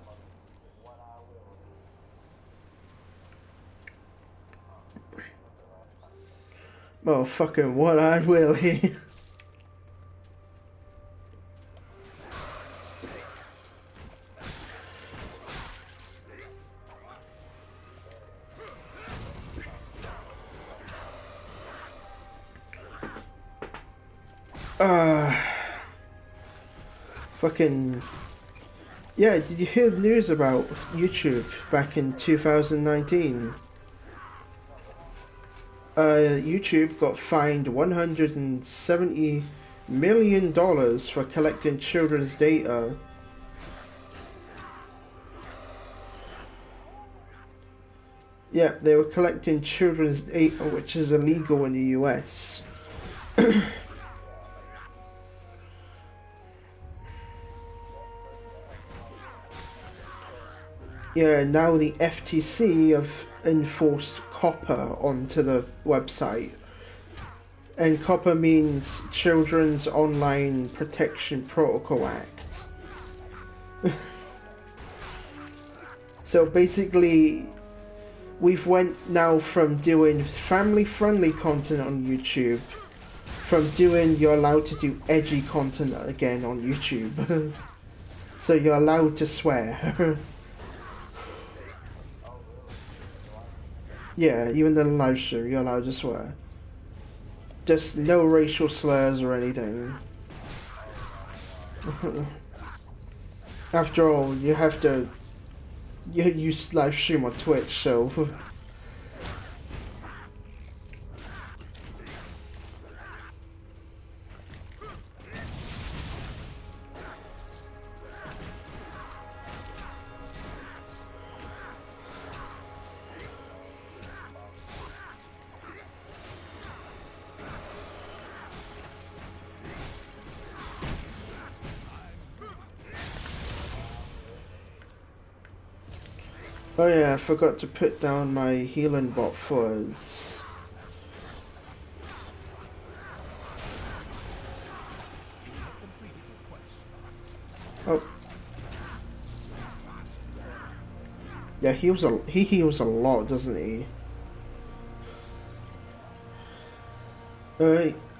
Oh, fucking what I will he. Fucking. Yeah, did you hear the news about YouTube back in 2019? YouTube got fined $170 million for collecting children's data. Yeah, they were collecting children's data, which is illegal in the US. Yeah, now the FTC have enforced COPPA onto the website. And COPPA means Children's Online Protection Protocol Act. So basically, we've went now from doing family-friendly content on YouTube, from doing you're allowed to do edgy content again on YouTube. So you're allowed to swear. Yeah, even in the live stream, you're allowed to swear. Just no racial slurs or anything. After all, you have to... You live stream on Twitch, so... Oh yeah, I forgot to put down my healing bot fuzz. Oh. Yeah, he heals a lot, doesn't he?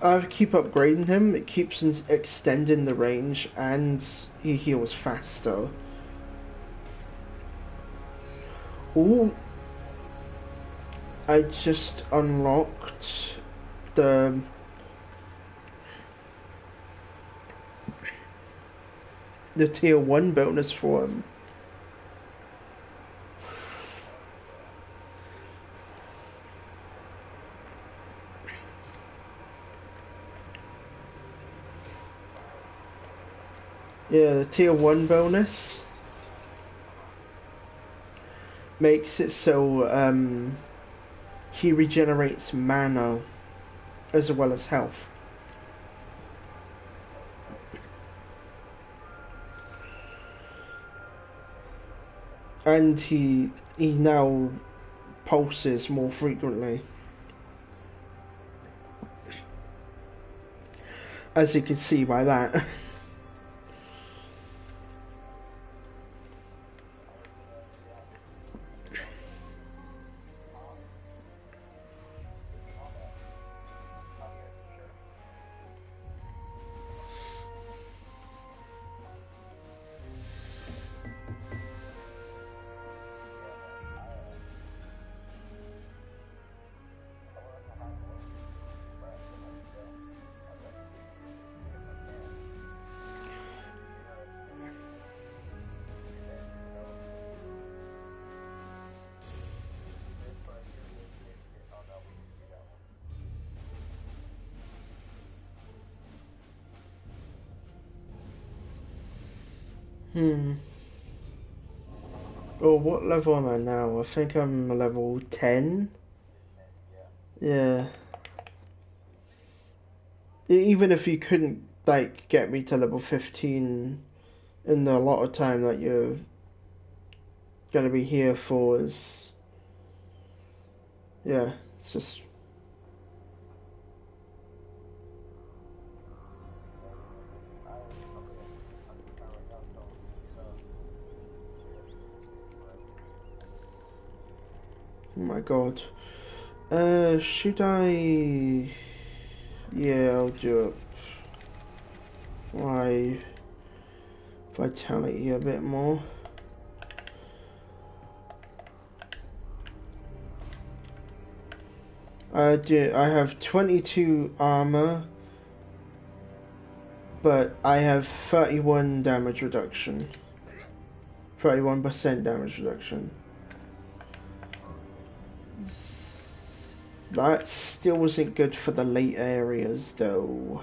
I keep upgrading him, it keeps extending the range, and he heals faster. Ooh, I just unlocked the tier 1 bonus for him. Yeah, the tier 1 bonus makes it so he regenerates mana as well as health. And he now pulses more frequently. As you can see by that. Hmm. Oh, what level am I now? I think I'm level 10. Yeah. Even if you couldn't, like, get me to level 15 in the lot of time that you're gonna be here for is... Yeah, it's just... Oh my god. Should I... Yeah, I'll do it. My vitality a bit more. I have 22 armor, but I have 31 damage reduction. 31% damage reduction. That still wasn't good for the late areas, though.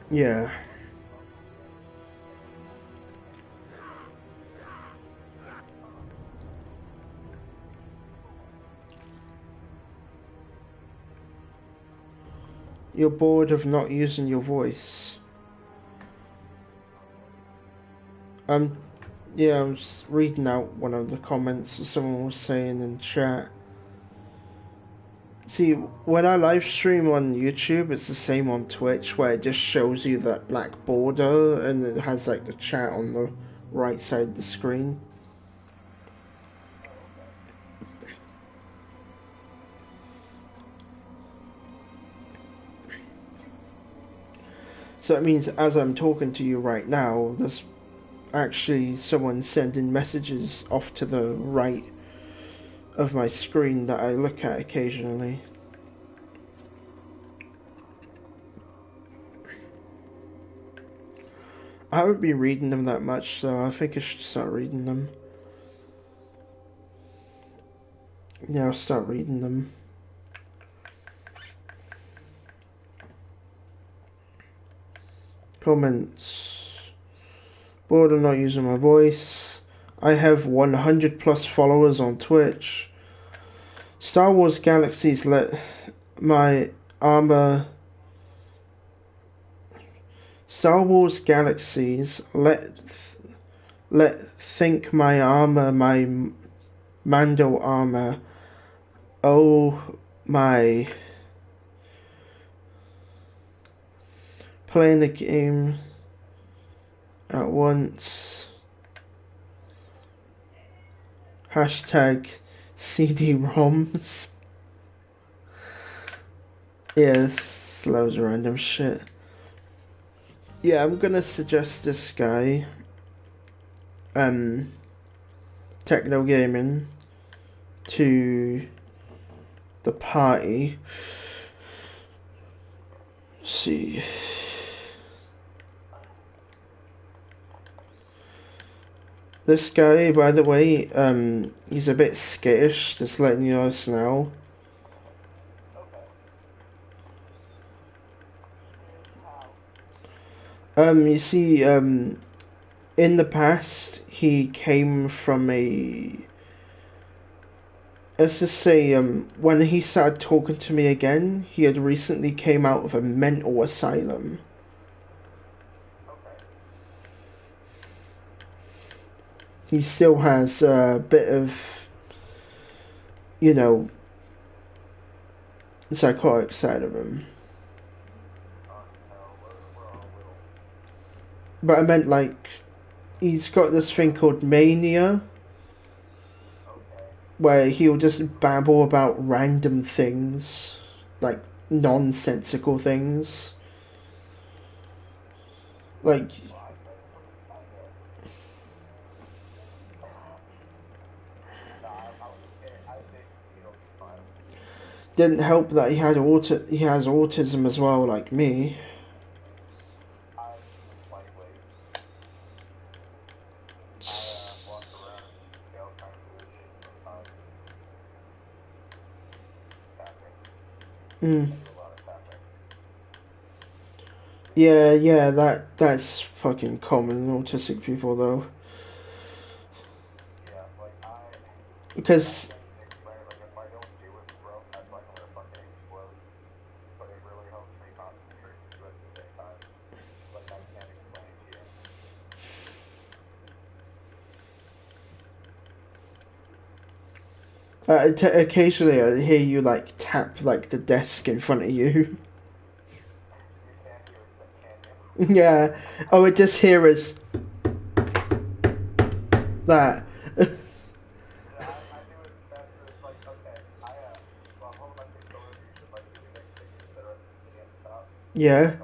Yeah. You're bored of not using your voice. Yeah, I'm just reading out one of the comments someone was saying in chat. See, when I live stream on YouTube, it's the same on Twitch, where it just shows you that black border and it has like the chat on the right side of the screen. So it means as I'm talking to you right now, there's actually someone sending messages off to the right of my screen that I look at occasionally. I haven't been reading them that much, so I think I should start reading them. Yeah, I'll start reading them. Comments. Bored of not using my voice. I have 100 plus followers on Twitch. Star Wars Galaxies let my armor... Star Wars Galaxies let think my armor, my Mando armor. Oh my... Playing the game at once. Hashtag CD-ROMs. Yeah, this is loads of random shit. Yeah, I'm gonna suggest this guy, Techno Gaming, to the party. Let's see. This guy, by the way, he's a bit skittish, just letting you guys know. You see, in the past, he came from a... Let's just say, when he started talking to me again, he had recently came out of a mental asylum. He still has a bit of, you know, psychotic side of him. But I meant, like, he's got this thing called mania, where he'll just babble about random things, like nonsensical things. Like, didn't help that he has autism as well, like me. Mm. Yeah, yeah, that's fucking common in autistic people though. Because occasionally I hear you like tap like the desk in front of you. Yeah. Oh, I just hear us that. Yeah.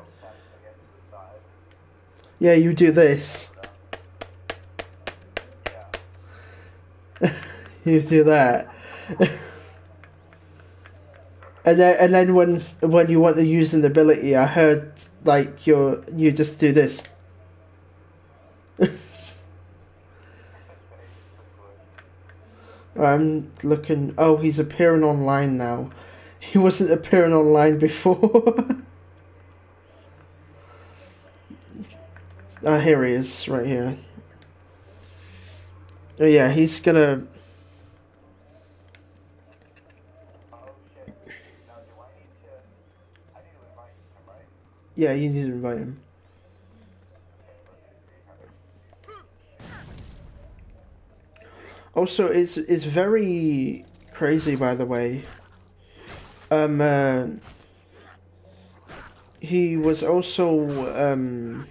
Yeah, you do this. You do that. And then when you want to use an ability, I heard like you just do this. I'm looking. Oh, he's appearing online now. He wasn't appearing online before. Ah, here he is, right here. Oh yeah, he's gonna. Yeah, you need to invite him. Also, it's very crazy, by the way. Um, uh, he was also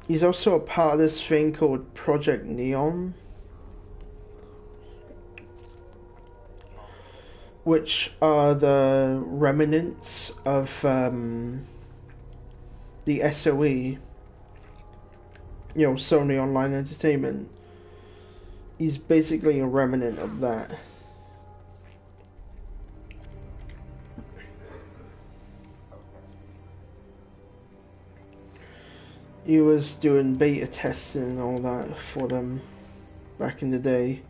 he's also a part of this thing called Project Neon, which are the remnants of the SOE. You know, Sony Online Entertainment. He's basically a remnant of that. He was doing beta testing and all that for them back in the day.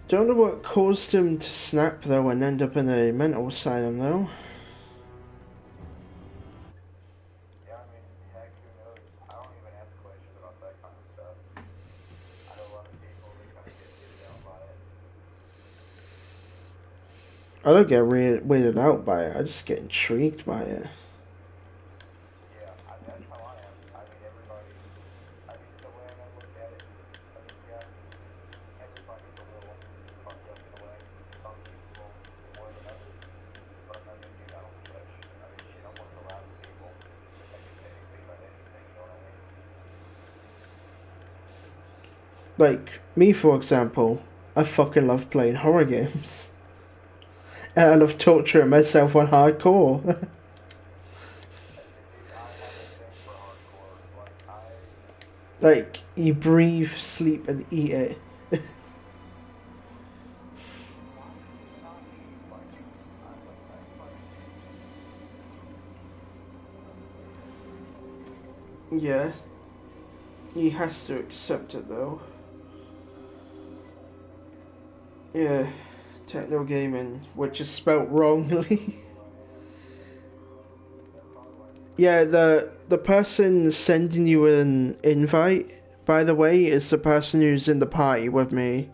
Don't know what caused him to snap though and end up in a mental asylum though. I don't get weirded out by it. I just get intrigued by it. Like, me for example, I fucking love playing horror games. And I love torturing myself on hardcore. Like, you breathe, sleep, and eat it. Yeah. He has to accept it though. Yeah. Techno gaming, which is spelt wrongly. Yeah, the person sending you an invite, by the way, is the person who's in the party with me.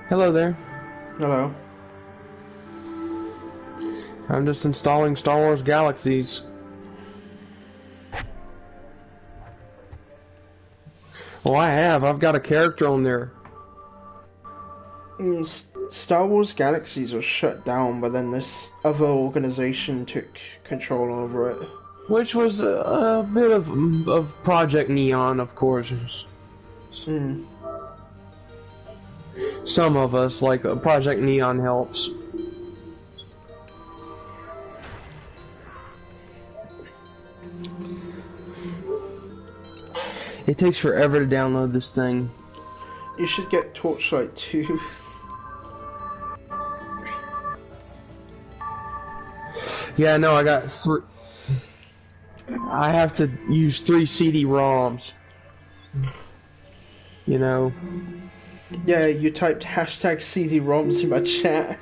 Hello there. Hello. I'm just installing Star Wars Galaxies. Well, I have. I've got a character on there. Star Wars Galaxies was shut down, but then this other organization took control over it. Which was a bit of Project Neon, of course. Hmm. Some of us, like Project Neon helps. It takes forever to download this thing. You should get Torchlight 2. Yeah, no, I got three. I have to use 3 CD-ROMs. You know. Yeah, you typed hashtag CD-ROMs in my chat.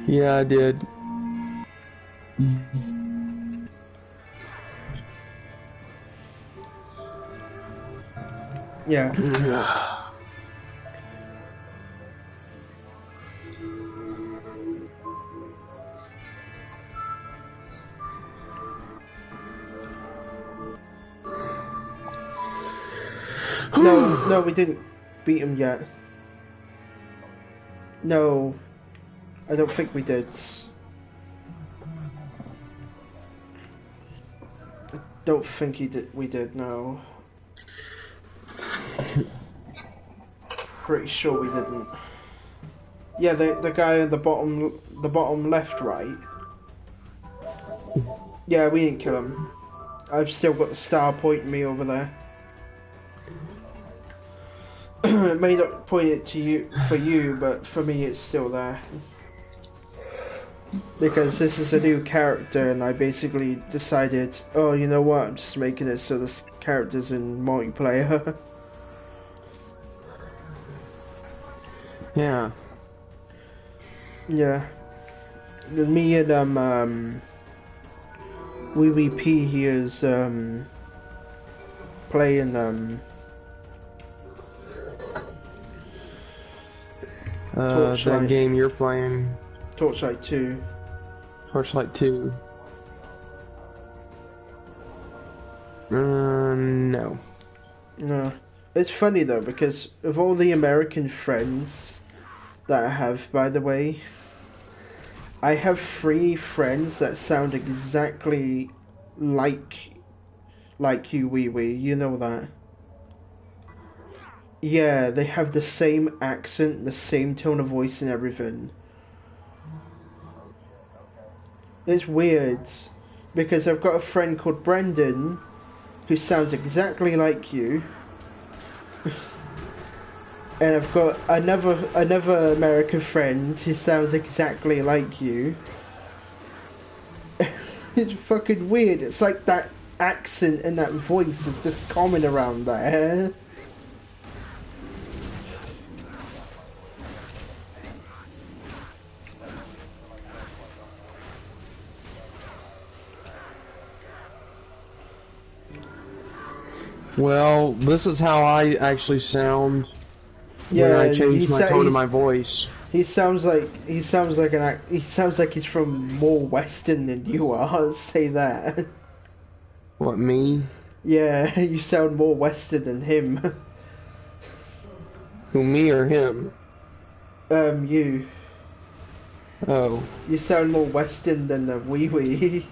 Yeah, I did. Yeah. No, we didn't beat him yet. No, I don't think we did. I don't think we did, no. Pretty sure we didn't. Yeah, the guy at the bottom left, right? Yeah, we didn't kill him. I've still got the star pointing me over there. It may not point it to you for you, but for me it's still there. Because this is a new character and I basically decided, oh, you know what, I'm just making it so this character's in multiplayer. Yeah. Yeah. Me and WeWP here is playing that game you're playing. Torchlight 2. Torchlight 2. No. No. It's funny though, because of all the American friends that I have, by the way, I have 3 friends that sound exactly like you, Wee. You know that? Yeah, they have the same accent, the same tone of voice and everything. It's weird, because I've got a friend called Brendan, who sounds exactly like you. And I've got another American friend who sounds exactly like you. It's fucking weird. It's like that accent and that voice is just common around there. Well, this is how I actually sound when I change my tone of my voice. He sounds like he's from more Western than you are. I'll say that. What, me? Yeah, you sound more Western than him. Who, me or him? You. Oh. You sound more Western than the Wee.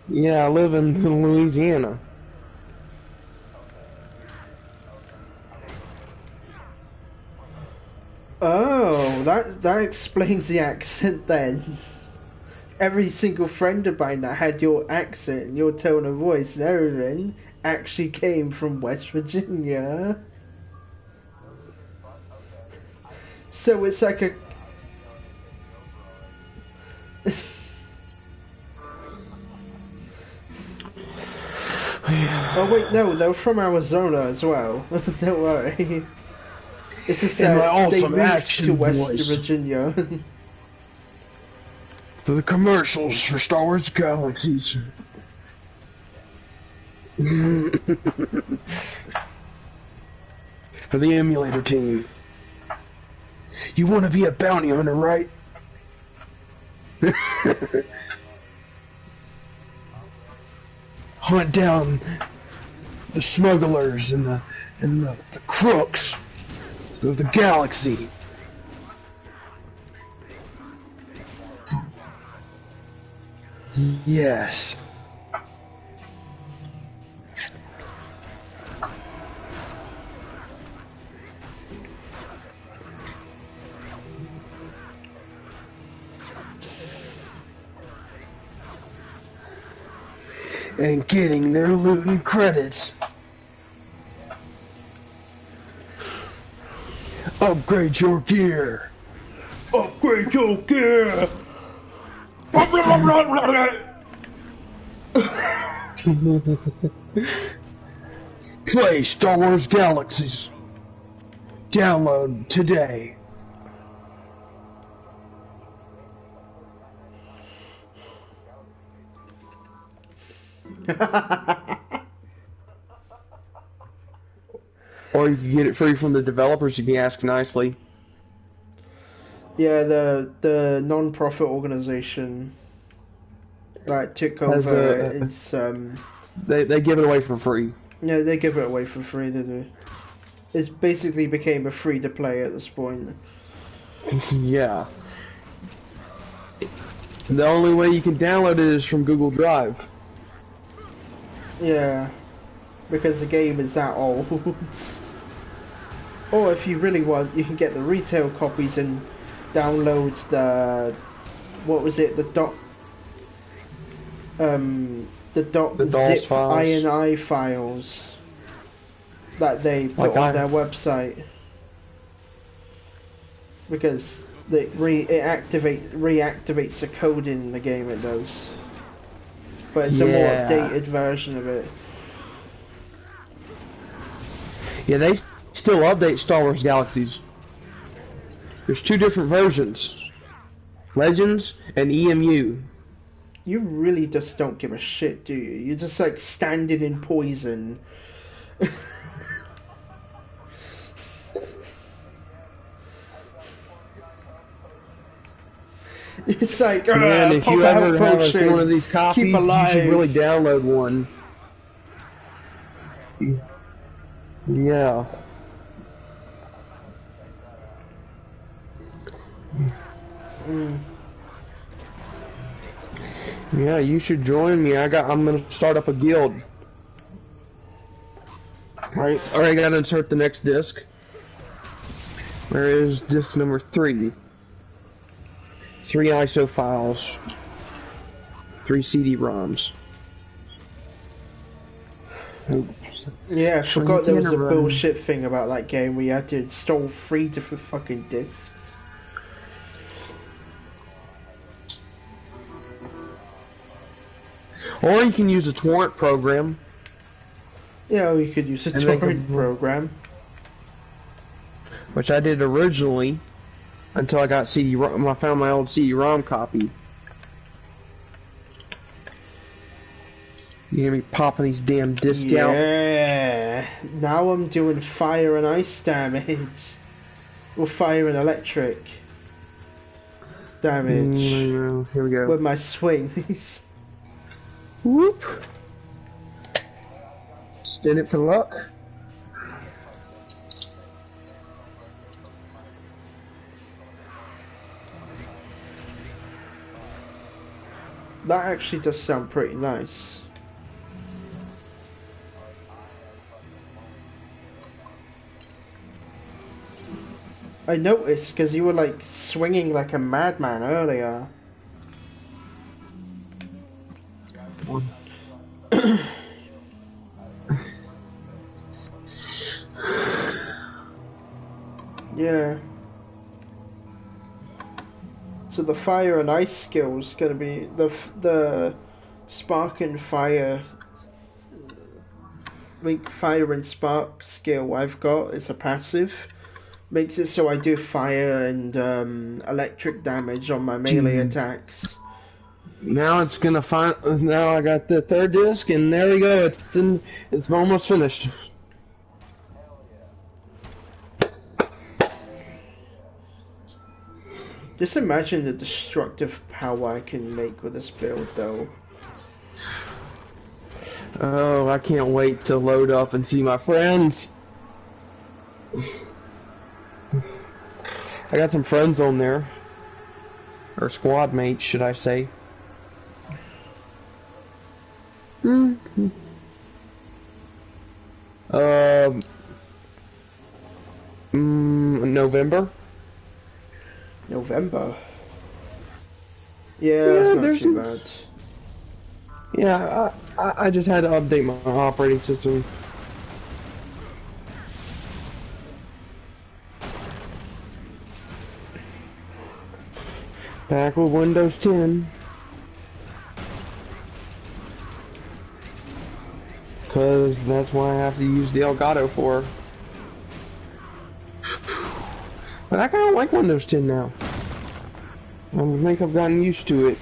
Yeah, I live in Louisiana. Oh, that explains the accent then. Every single friend of mine that had your accent, your tone of voice and everything actually came from West Virginia. So it's like a... Oh wait, no, they're from Arizona as well. Don't worry. It's just that they moved to West Virginia. For the commercials for Star Wars Galaxies. For the emulator team. You want to be a bounty hunter, right? Hunt down the smugglers and the crooks of the galaxy. Yes. and getting their loot and credits. Upgrade your gear. Upgrade your gear. Play Star Wars Galaxies. Download today. Or you can get it free from the developers if you ask nicely. Yeah, the non-profit organization that took Has over a- is They give it away for free. yeah, they give it away for free. They do. It's basically became a free-to-play at this point. Yeah. The only way you can download it is from Google Drive. Yeah, because the game is that old. Or if you really want, you can get the retail copies and download the, what was it, the DOS zip files. INI files that they put Like on their website, because it reactivates the code in the game. It does, but it's a more Yeah. updated version of it. Yeah, they still update Star Wars Galaxies. There's two different versions. Legends and EMU. You really just don't give a shit, do you? You're just like standing in poison. It's like, Man, if pop you out ever have potion, one of these copies, keep you alive. should really download one. Yeah. Yeah, you should join me. I'm gonna start up a guild. Alright, I gotta insert the next disc. Where is disc number 3? 3 ISO files. 3 CD-ROMs. Oops. Yeah, I forgot there was a Run. bullshit thing about that game where you had to install 3 different fucking discs. Or you can use a torrent program. Yeah, or you could use a And they torrent can- program. Which I did originally until I got CD-ROM. I found my old CD-ROM copy. You hear me popping these damn discs out? Yeah, now I'm doing fire and ice damage. Or fire and electric damage Here we go. with my swings. Whoop. Spin it for luck. That actually does sound pretty nice. I noticed because you were like swinging like a madman earlier. Yeah. So the fire and ice skill is gonna be the spark and fire. Make fire and spark skill I've got is a passive. Makes it so I do fire and electric damage on my melee attacks. Now it's gonna find. Now I got the third disc, and there we go. It's almost finished. Just imagine the destructive power I can make with this build, though. Oh, I can't wait to load up and see my friends. I got some friends on there. Or squad mates, should I say. November? November. Yeah, that's not there's too some- bad. Yeah, I just had to update my operating system. Back with Windows 10. Cause that's what I have to use the Elgato for. But I kinda like Windows 10 now. I think I've gotten used to it.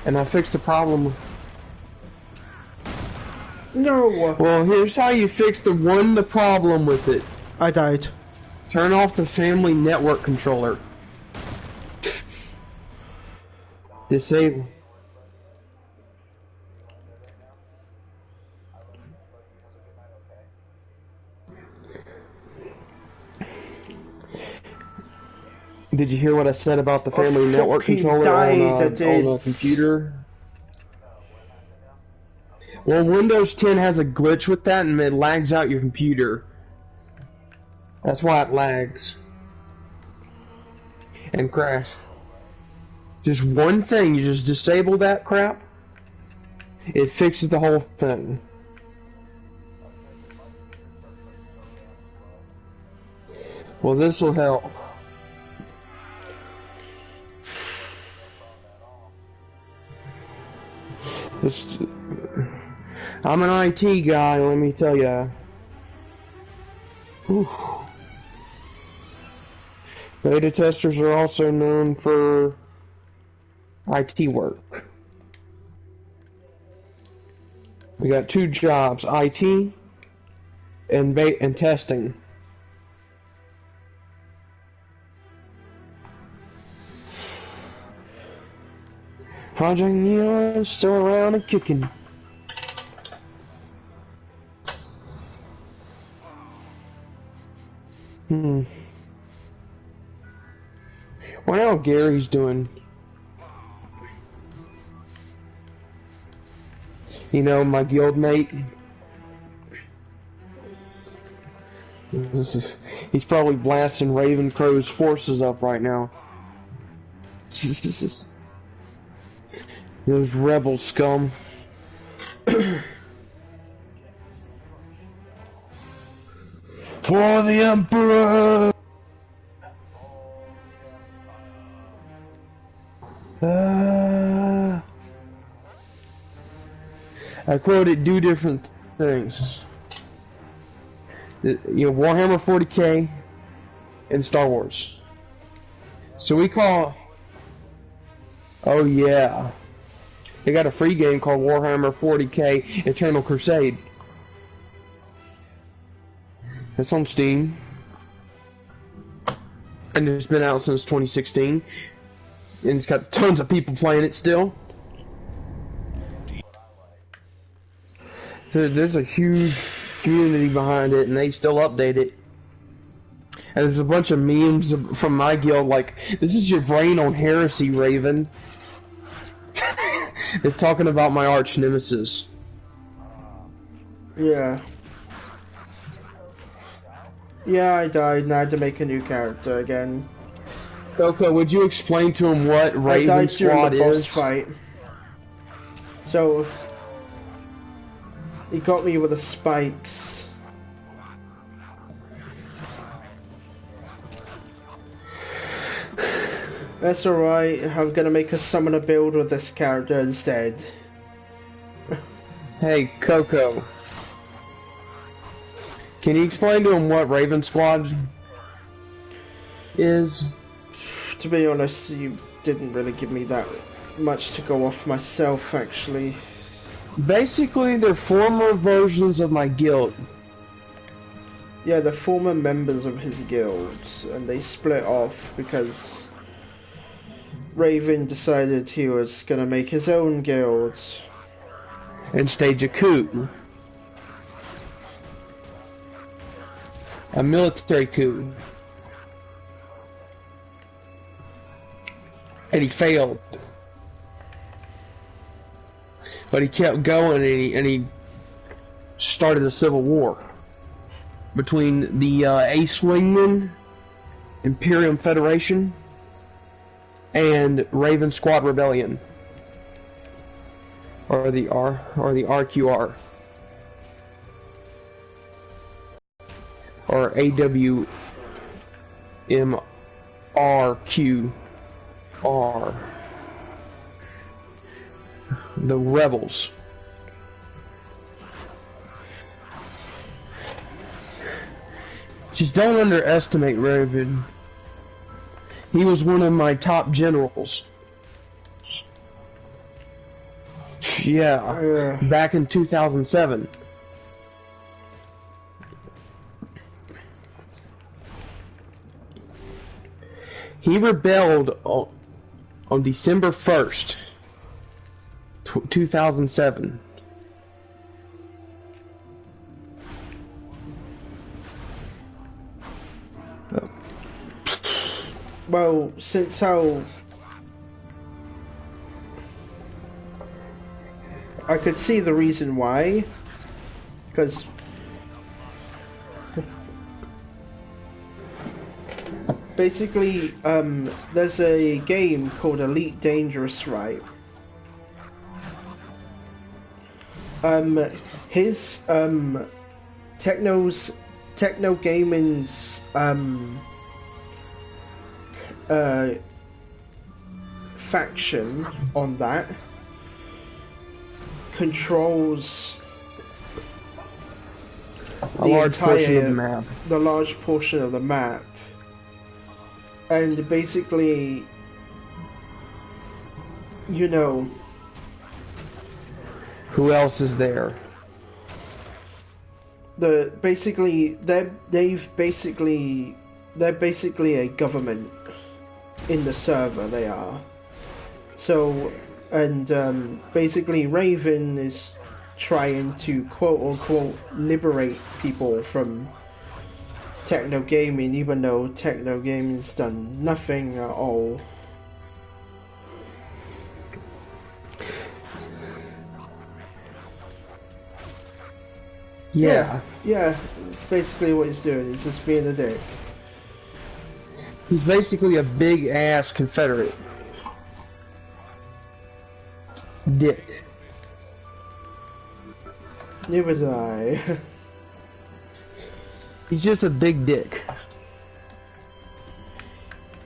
And I fixed the problem. No. Well, here's how you fix the problem with it. I died. Turn off the family network controller. Disable. Did you hear what I said about the family network controller on a computer? Well, Windows 10 has a glitch with that and it lags out your computer. That's why it lags. And crash. Just one thing, you just disable that crap. It fixes the whole thing. Well, this will help. I'm an IT guy, let me tell ya. Beta testers are also known for IT work. We got two jobs, IT and testing. Project Neon still around and kicking. What else Gary's doing? You know, my guild mate. He's probably blasting Raven Crow's forces up right now. Those rebel scum. For the Emperor! I quoted two different things. You know, Warhammer 40K and Star Wars. So we call... Oh yeah. They got a free game called Warhammer 40K Eternal Crusade. It's on Steam. And it's been out since 2016. And it's got tons of people playing it still. So there's a huge community behind it, and they still update it. And there's a bunch of memes from my guild like, "This is your brain on heresy, Raven." They're talking about my arch nemesis. Yeah. Yeah, I died and I had to make a new character again. Coco, would you explain to him what Raven Squad is? I died during the boss fight. So, he got me with the spikes. That's alright, I'm gonna make a summoner build with this character instead. Hey, Coco. Can you explain to him what Raven Squad is? To be honest, you didn't really give me that much to go off myself, actually. Basically, they're former versions of my guild. Yeah, they're former members of his guild, and they split off because Raven decided he was gonna make his own guild. And stage a coup. A military coup. And he failed. But he kept going, and he started a civil war between the Ace Wingman, Imperium Federation, and Raven Squad Rebellion. or the RQR, or AWMRQR, the rebels. Just don't underestimate Raven. He was one of my top generals. Yeah, back in 2007. He rebelled on December 1st, 2007. Well, since how I could see the reason why, because basically, there's a game called Elite Dangerous, right? His Techno Gaming's faction on that controls a large portion of the map. The large portion of the map, and basically, you know, who else is there? They're basically a government in the server. They are. So, and basically Raven is trying to quote unquote liberate people from Techno Gaming, even though Techno Gaming's done nothing at all. Yeah. Yeah, basically what he's doing is just being a dick. He's basically a big ass Confederate. Dick. Neither did I. He's just a big dick.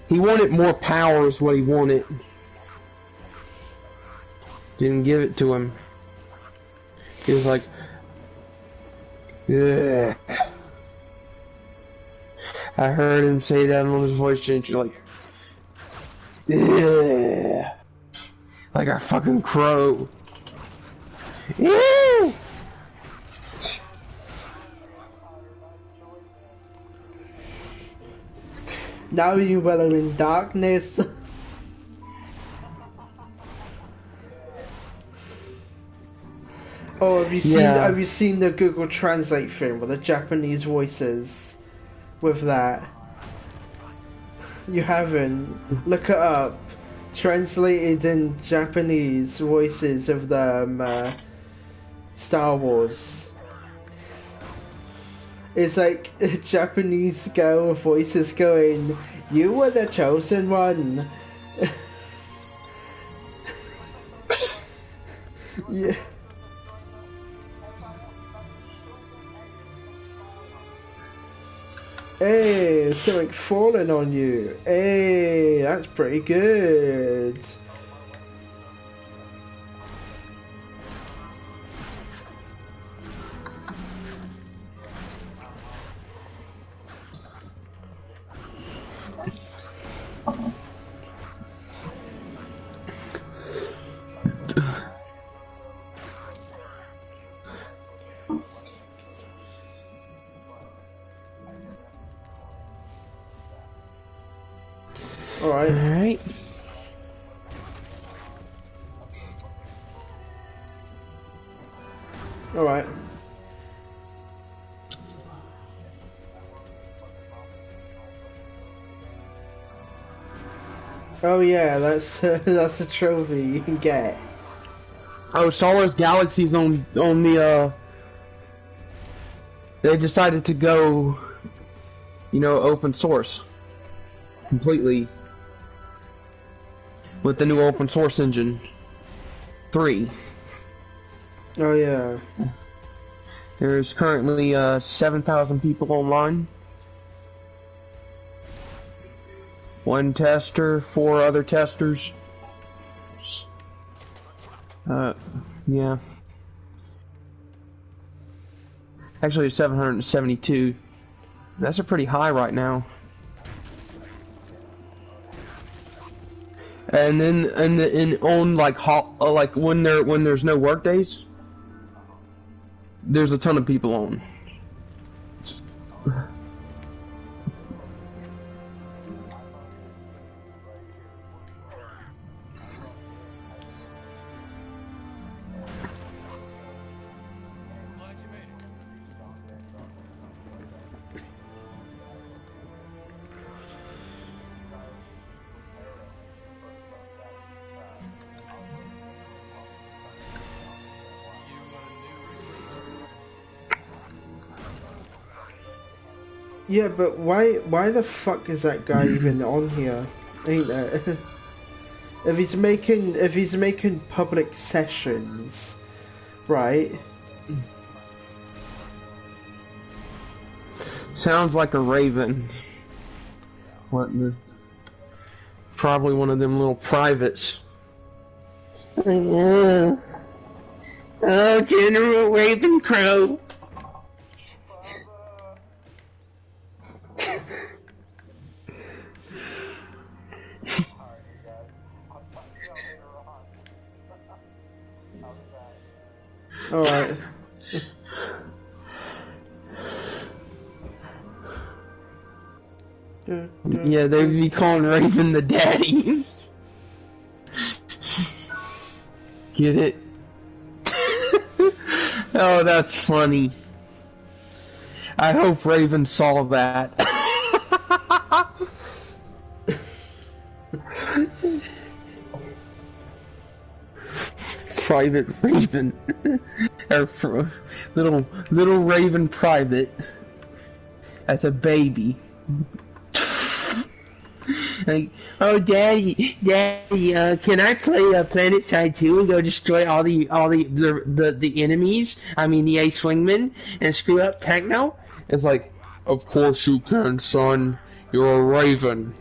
He wanted more power is what he wanted. Didn't give it to him. He was like, yeah. I heard him say that on his voice change, like, yeah. Like a fucking crow. Yeah. Now you are in darkness. Oh, have you seen the Google Translate thing with the Japanese voices with that? You haven't? Look it up. Translated in Japanese voices of the Star Wars. It's like a Japanese girl with voices going, "You were the chosen one." Yeah. Hey, something falling on you. Hey, that's pretty good. Alright. Alright. Oh yeah, that's that's a trophy you can get. Oh, Star Wars Galaxies on the they decided to go, you know, open source completely with the new open source engine 3. Oh yeah. There's currently 7,000 people online. 1 tester, 4 other testers. Yeah. Actually, it's 772. That's a pretty high right now. And then, on like when there's no work days, there's a ton of people on. Yeah, but why the fuck is that guy even on here? Ain't it? If he's making public sessions, right? Sounds like a raven. What the? Probably one of them little privates. Oh, General Ravencrow. Alright. Yeah, they'd be calling Raven the daddy. Get it? Oh, that's funny. I hope Raven saw that. Private Raven. Or little Raven Private. That's a baby. Like, oh, Daddy, can I play Planet Side 2 and go destroy all the enemies? I mean, the Ace Wingmen, and screw up Techno? It's like, of course you can, son. You're a Raven.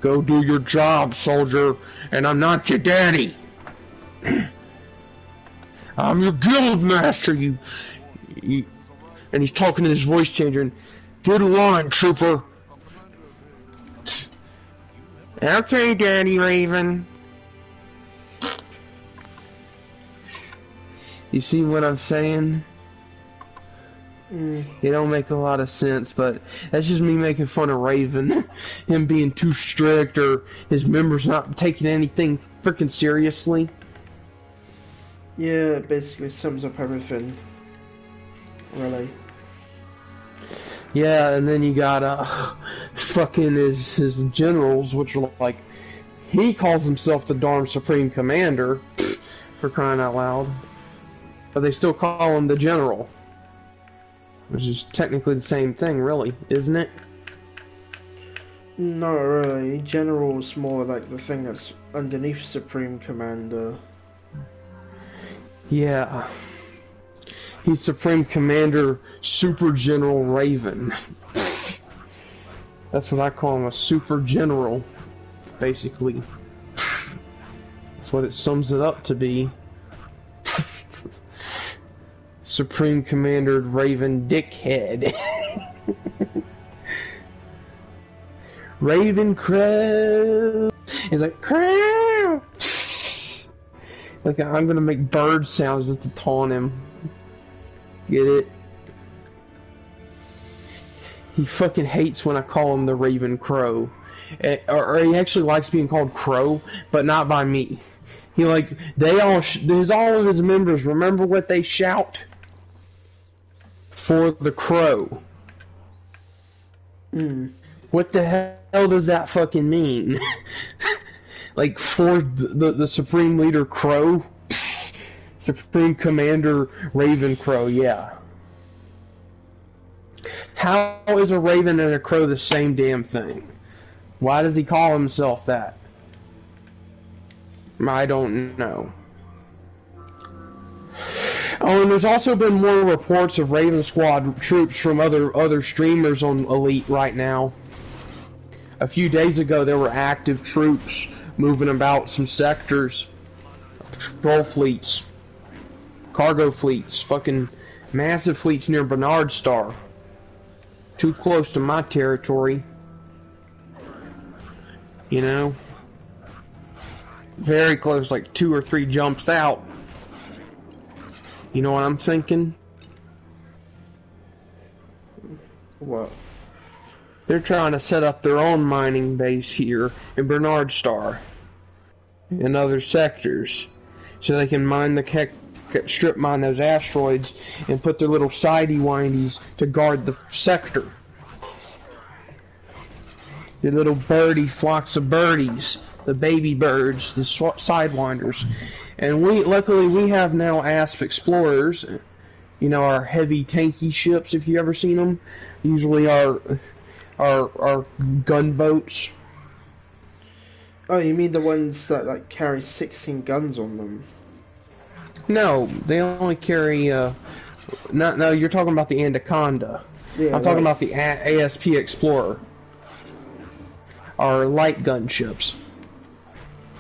Go do your job, soldier, and I'm not your daddy. I'm your guild master, you. And he's talking to his voice changer, and get a line, trooper. Okay, Daddy Raven. You see what I'm saying? It don't make a lot of sense, but that's just me making fun of Raven. Him being too strict, or his members not taking anything freaking seriously. Yeah, it basically sums up everything. Really. Yeah, and then you got fucking his generals, which are like, he calls himself the darn Supreme Commander, for crying out loud. But they still call him the General. Which is technically the same thing, really, isn't it? Not really. General's more like the thing that's underneath Supreme Commander. Yeah. He's Supreme Commander Super General Raven. That's what I call him, a Super General, basically. That's what it sums it up to be. Supreme Commander Raven Dickhead. Raven Crow. He's like, Crow! Like, I'm gonna make bird sounds just to taunt him. Get it? He fucking hates when I call him the Raven Crow. Or he actually likes being called Crow, but not by me. He like, there's all of his members, remember what they shout? For the Crow. What the hell does that fucking mean? Like, for the Supreme Leader Crow? Supreme Commander Raven Crow, yeah. How is a raven and a crow the same damn thing? Why does he call himself that? I don't know. Oh, and there's also been more reports of Raven Squad troops from other streamers on Elite right now. A few days ago, there were active troops moving about some sectors, patrol fleets, cargo fleets, fucking massive fleets near Bernard Star. Too close to my territory. You know? Very close, like 2 or 3 jumps out. You know what I'm thinking? What? They're trying to set up their own mining base here in Bernard Star and other sectors so they can mine strip mine those asteroids and put their little sidey windies to guard the sector. The little birdie flocks of birdies, the baby birds, the sidewinders. And luckily we have now ASP Explorers, you know, our heavy tanky ships, if you ever seen them. Usually our gunboats. Oh, you mean the ones that like carry 16 guns on them? No, they only carry, no, you're talking about the Anaconda. Yeah, I'm talking about the ASP Explorer. Our light gun ships.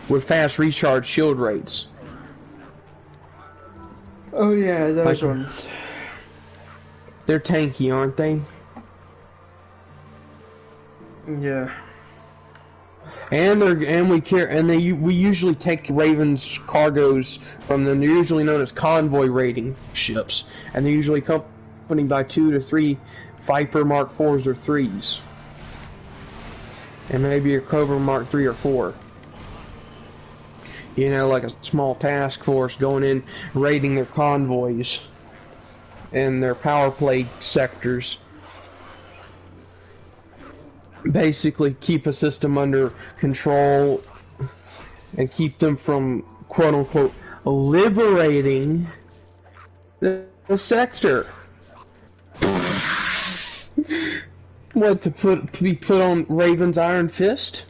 With fast recharge shield rates. Oh yeah, those ones. They're tanky, aren't they? Yeah. We usually take Raven's cargoes from them. They're usually known as convoy raiding ships, and they're usually accompanied by 2 to 3 Viper Mark 4s or 3s, and maybe a Cobra Mark 3 or 4. You know, like a small task force going in, raiding their convoys and their power play sectors. Basically keep a system under control and keep them from, quote-unquote, liberating the sector. What, to be put on Raven's Iron Fist?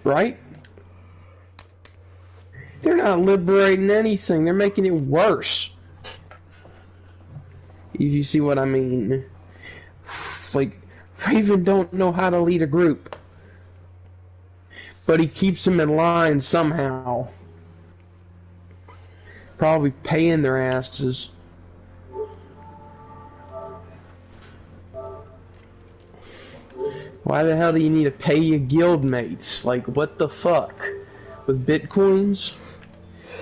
Right? They're not liberating anything. They're making it worse. If you see what I mean. Like, Raven don't know how to lead a group. But he keeps them in line somehow. Probably paying their asses. Why the hell do you need to pay your guild mates? Like, what the fuck? With bitcoins?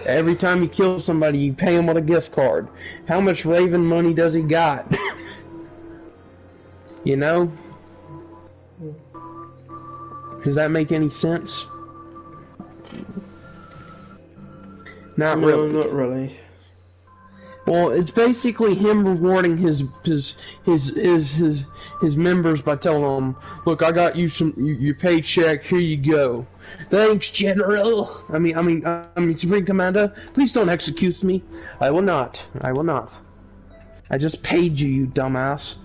Every time you kill somebody, you pay them with a gift card. How much Raven money does he got? You know? Does that make any sense? Not really. No, not really. Well, it's basically him rewarding his members by telling them, "Look, I got you your paycheck. Here you go. Thanks, General. I mean, Supreme Commander. Please don't execute me. I will not. I will not. I just paid you, you dumbass."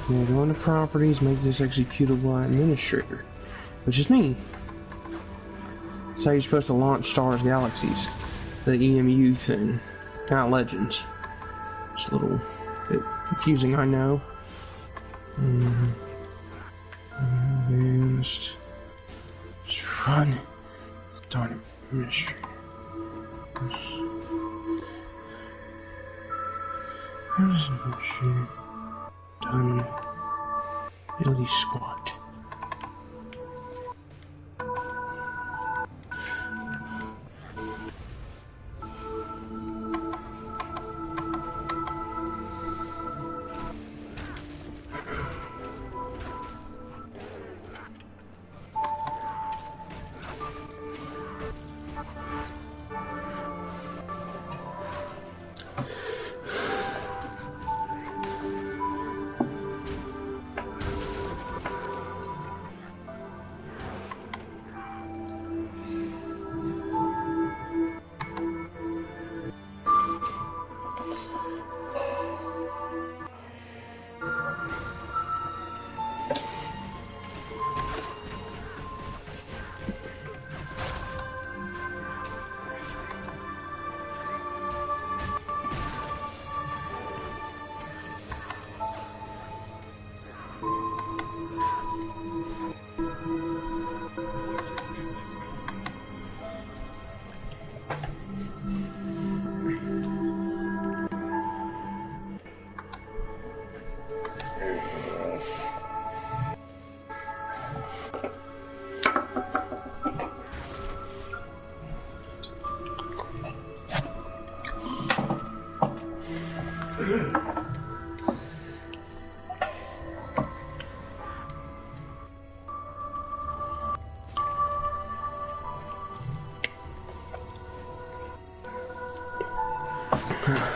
Yeah, go into properties, make this executable administrator, which is me. That's how you're supposed to launch Stars Galaxies. The EMU thing, not Legends. It's a little bit confusing, I know. Advanced. Just run. Darn it, administrator. Done. Ability squat.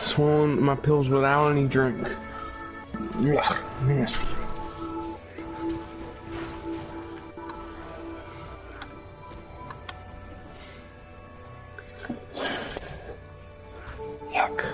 Swallowing my pills without any drink. Ugh, nasty. Yuck.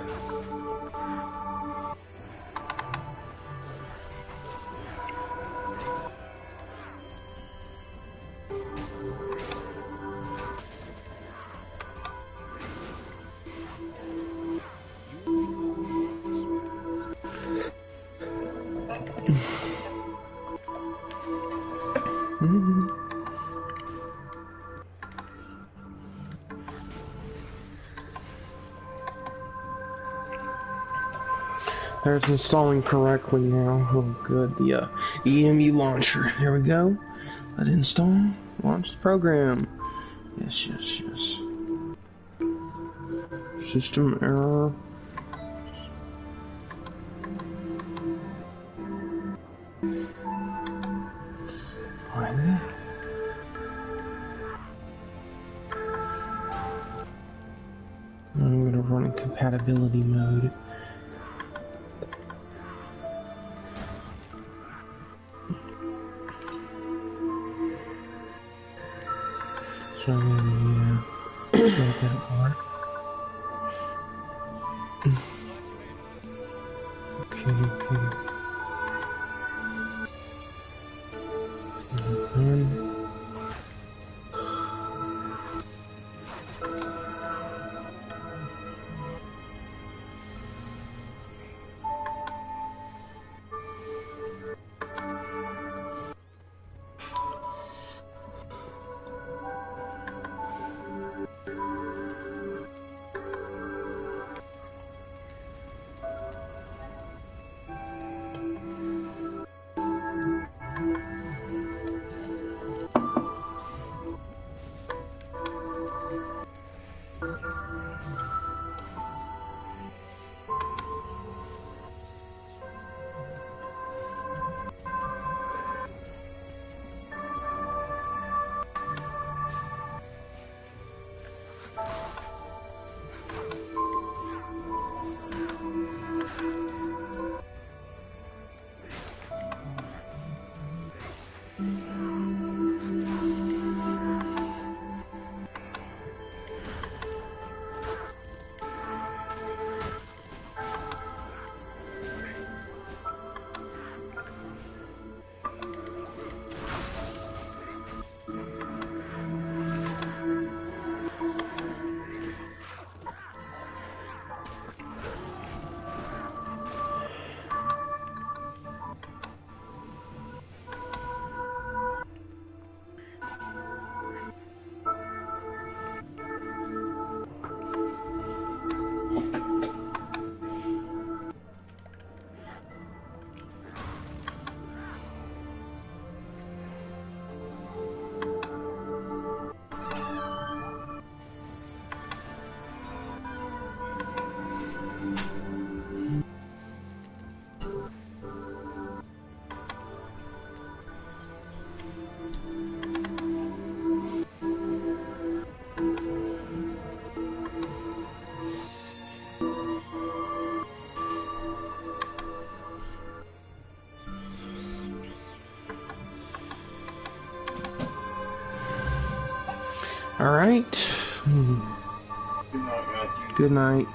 It's installing correctly now. Oh, good. The EMU launcher. There we go. Let it install. Launch the program. Yes, yes, yes. System error. Why that? I'm gonna run in compatibility mode. So I'm gonna let that work. Okay, okay. Alright. Good night, Matthew. Good night.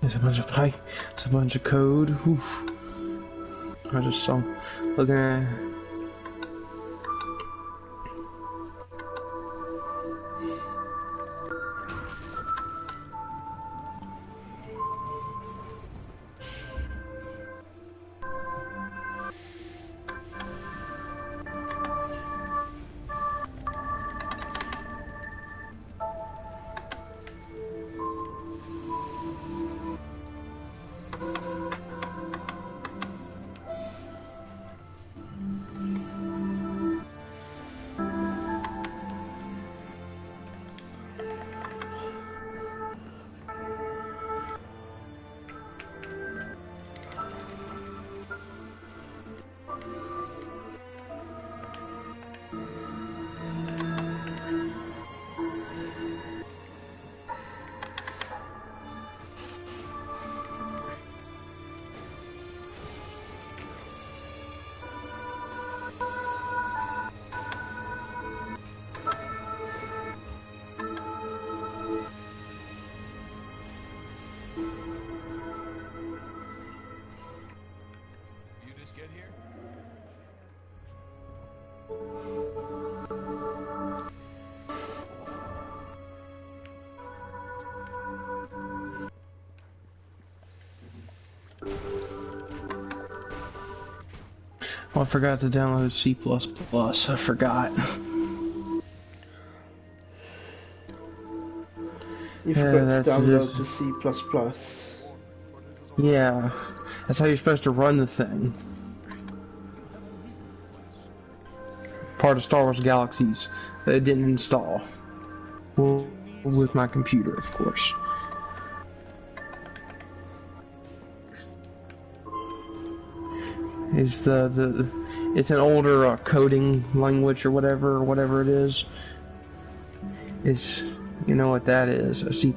There's a bunch of code. Oof. I just saw looking at. Get here? Oh, I forgot to download C++. I forgot. You forgot to download the C++. Yeah, that's how you're supposed to run the thing. Part of Star Wars Galaxies that it didn't install. Well, with my computer, of course. It's it's an older coding language or whatever it is. It's, you know what that is, a C++.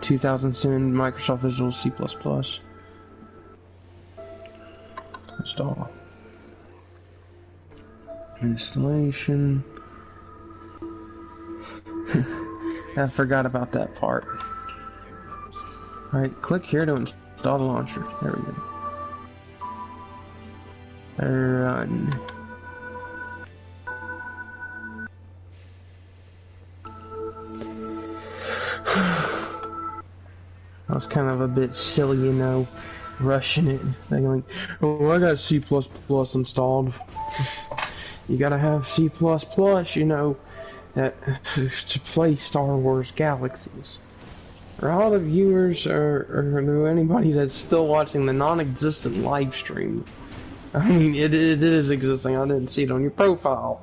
2010 Microsoft Visual C++. Install. Installation. I forgot about that part. Alright, click here to install the launcher. There we go. Run. I was kind of a bit silly, you know, rushing it, thinking like, oh, I got C++ installed. You gotta have C++, you know, to play Star Wars Galaxies. For all the viewers or anybody that's still watching the non-existent live stream, I mean, it is existing. I didn't see it on your profile.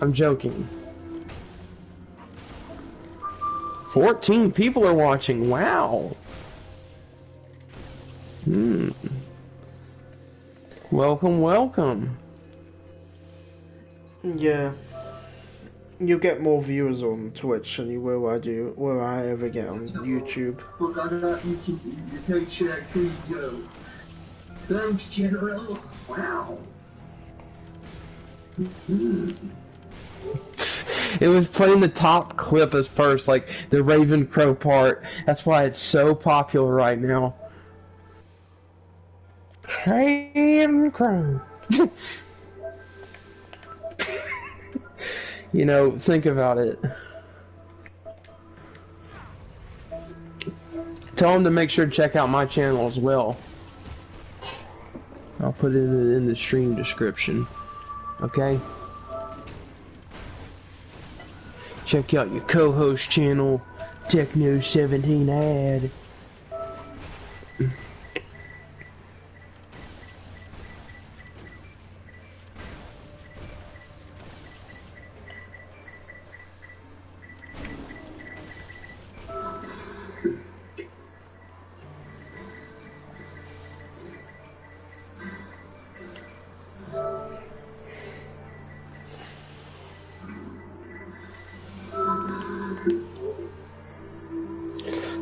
I'm joking. 14 people are watching. Wow. Welcome. Yeah. You get more viewers on Twitch than you will where I ever get on YouTube. Look, I got you your paycheck. Here you go. Thanks, General. Wow. It was playing the top clip as first, like the Raven Crow part. That's why it's so popular right now. Raven Crow. You know, think about it. Tell them to make sure to check out my channel as well. I'll put it in the stream description. Okay? Check out your co-host channel, Techno17Ad.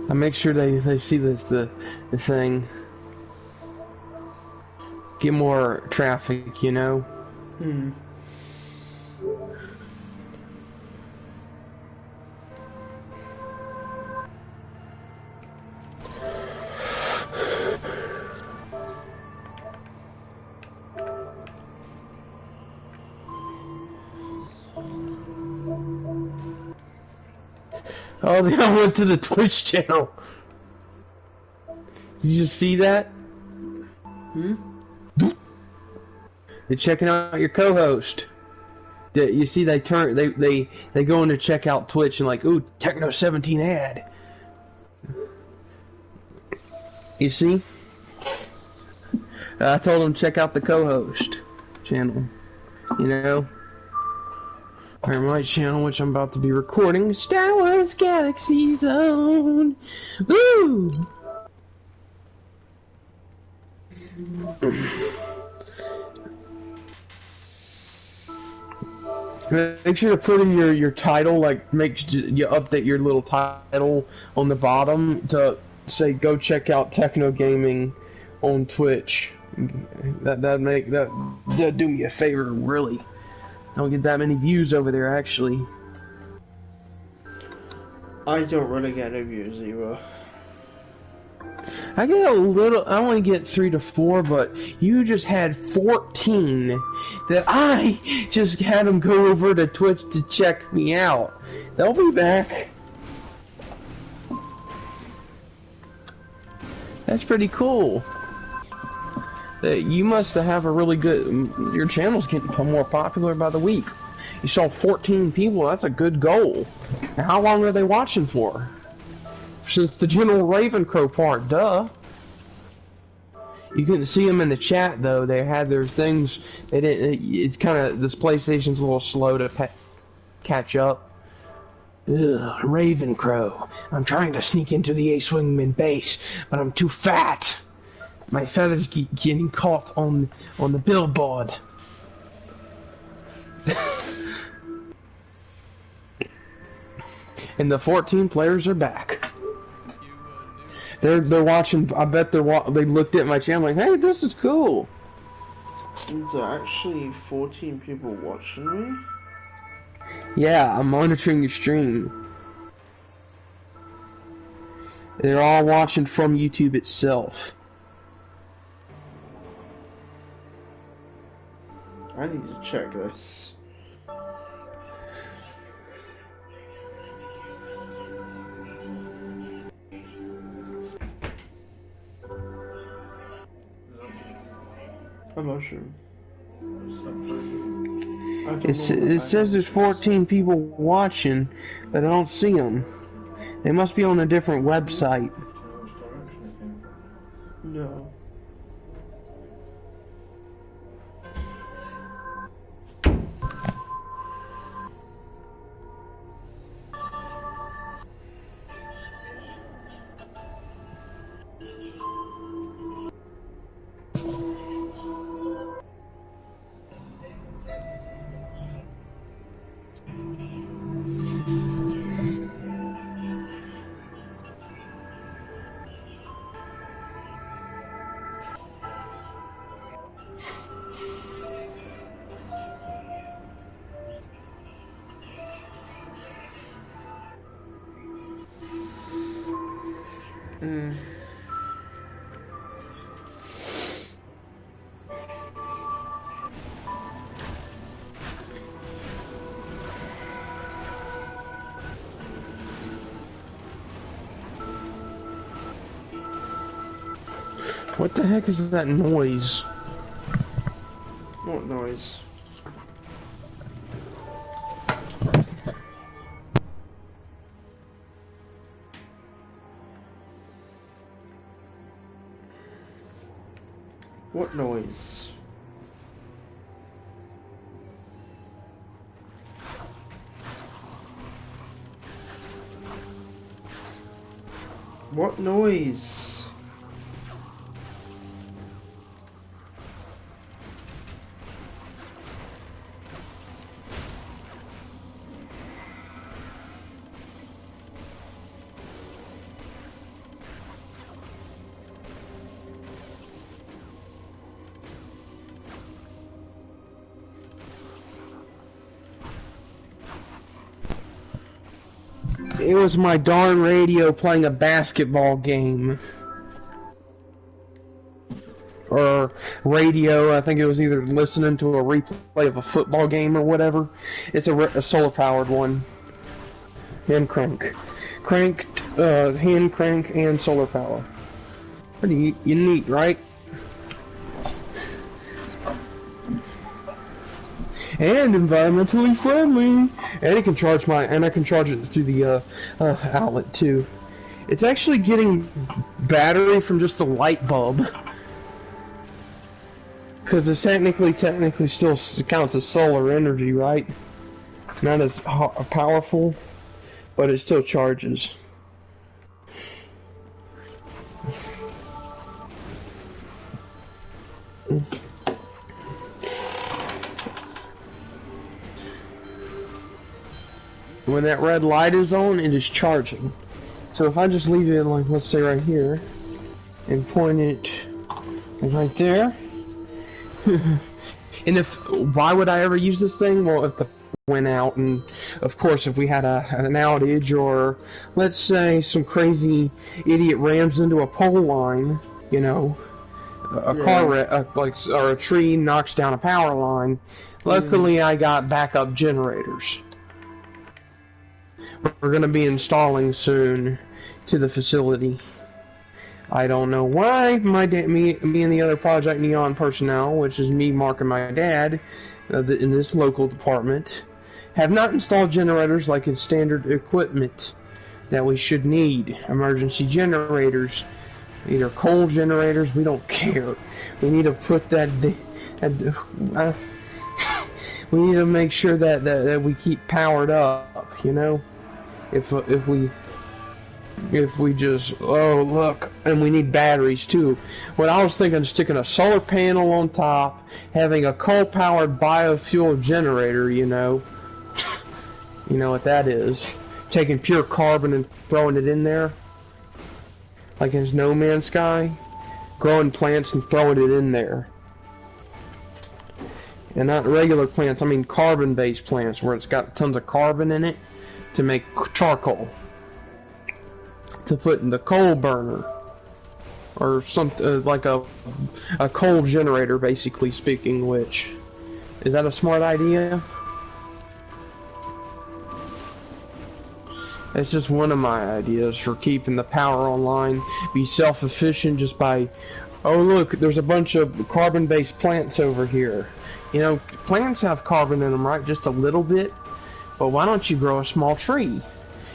I make sure they see this the thing. Get more traffic, you know? Hmm. Oh, they all went to the Twitch channel. Did you see that? Hmm? They're checking out your co-host. You see, they go in to check out Twitch and like, ooh, Techno17Ad. You see? I told them check out the co-host channel. You know? Or my channel, which I'm about to be recording, Star Wars Galaxy Zone. Woo! Make sure to put in your title, like you update your little title on the bottom to say go check out Techno Gaming on Twitch. That'd do me a favor, really. Don't get that many views over there, actually. I don't really get any views either. I get a little, I only get 3 to 4, but you just had 14 that I just had them go over to Twitch to check me out. They'll be back. That's pretty cool. You must have a really good, your channel's getting more popular by the week. You saw 14 people, that's a good goal. Now, how long are they watching for? Since the General Ravencrow part, duh. You couldn't see them in the chat though. They had their things. They didn't. It's kind of, this PlayStation's a little slow to catch up. Ugh, Ravencrow. I'm trying to sneak into the Ace Wingman base, but I'm too fat. My feathers keep getting caught on the billboard. And the 14 players are back. They're watching. I bet they looked at my channel like, hey, this is cool. There's actually 14 people watching me. Yeah, I'm monitoring your stream. They're all watching from YouTube itself. I need to check this. A mushroom. It says there's 14 people watching, but I don't see them. They must be on a different website. No. Mm. What the heck is that noise? What noise? What noise? What noise? It was my darn radio playing a basketball game. Or radio, I think it was either listening to a replay of a football game or whatever. It's a solar-powered one. Hand crank. Hand crank and solar power. Pretty neat, right? And environmentally friendly. And I can charge it through the outlet too. It's actually getting battery from just the light bulb, because it's technically still counts as solar energy, right? Not as powerful, but it still charges. When that red light is on, it is charging. So if I just leave it, like, let's say right here, and point it right there, and why would I ever use this thing? Well, if the went out, and of course if we had an outage, or let's say some crazy idiot rams into a pole line, you know, or a tree knocks down a power line. Luckily, I got backup generators. We're going to be installing soon to the facility. I don't know why me and the other Project Neon personnel, which is me, Mark, and my dad, in this local department, have not installed generators like in standard equipment that we should need. Emergency generators, either coal generators, we don't care. We need to put that. We need to make sure that we keep powered up, you know. If we just, oh look, and we need batteries too. What I was thinking, sticking a solar panel on top, having a coal-powered biofuel generator, you know what that is. Taking pure carbon and throwing it in there, like in No Man's Sky, growing plants and throwing it in there. And not regular plants, I mean carbon-based plants, where it's got tons of carbon in it, to make charcoal, to put in the coal burner, or something like a coal generator, basically speaking. Which, is that a smart idea? It's just one of my ideas for keeping the power online. Be self-efficient just by, oh look, there's a bunch of carbon-based plants over here. You know, plants have carbon in them, right? Just a little bit. But why don't you grow a small tree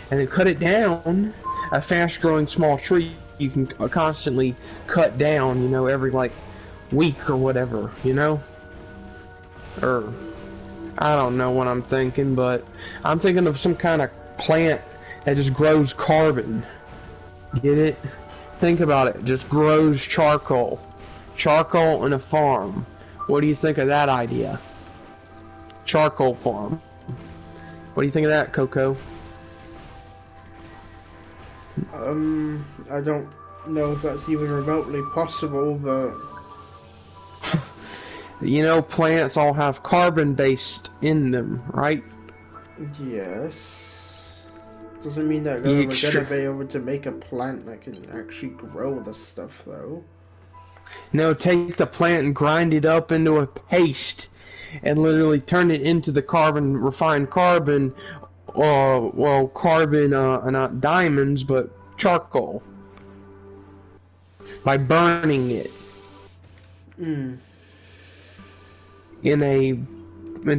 and then cut it down? A fast-growing small tree you can constantly cut down, you know, every like week or whatever, you know? Or I don't know what I'm thinking, but I'm thinking of some kind of plant that just grows carbon. Get it? Think about it. Just grows charcoal. Charcoal in a farm. What do you think of that idea? Charcoal farm. What do you think of that, Coco? I don't know if that's even remotely possible, but... You know, plants all have carbon-based in them, right? Yes. Doesn't mean that You we're gonna extra- be able to make a plant that can actually grow the stuff, though. No, take the plant and grind it up into a paste, and literally turn it into the refined carbon, carbon, not diamonds, but charcoal, by burning it in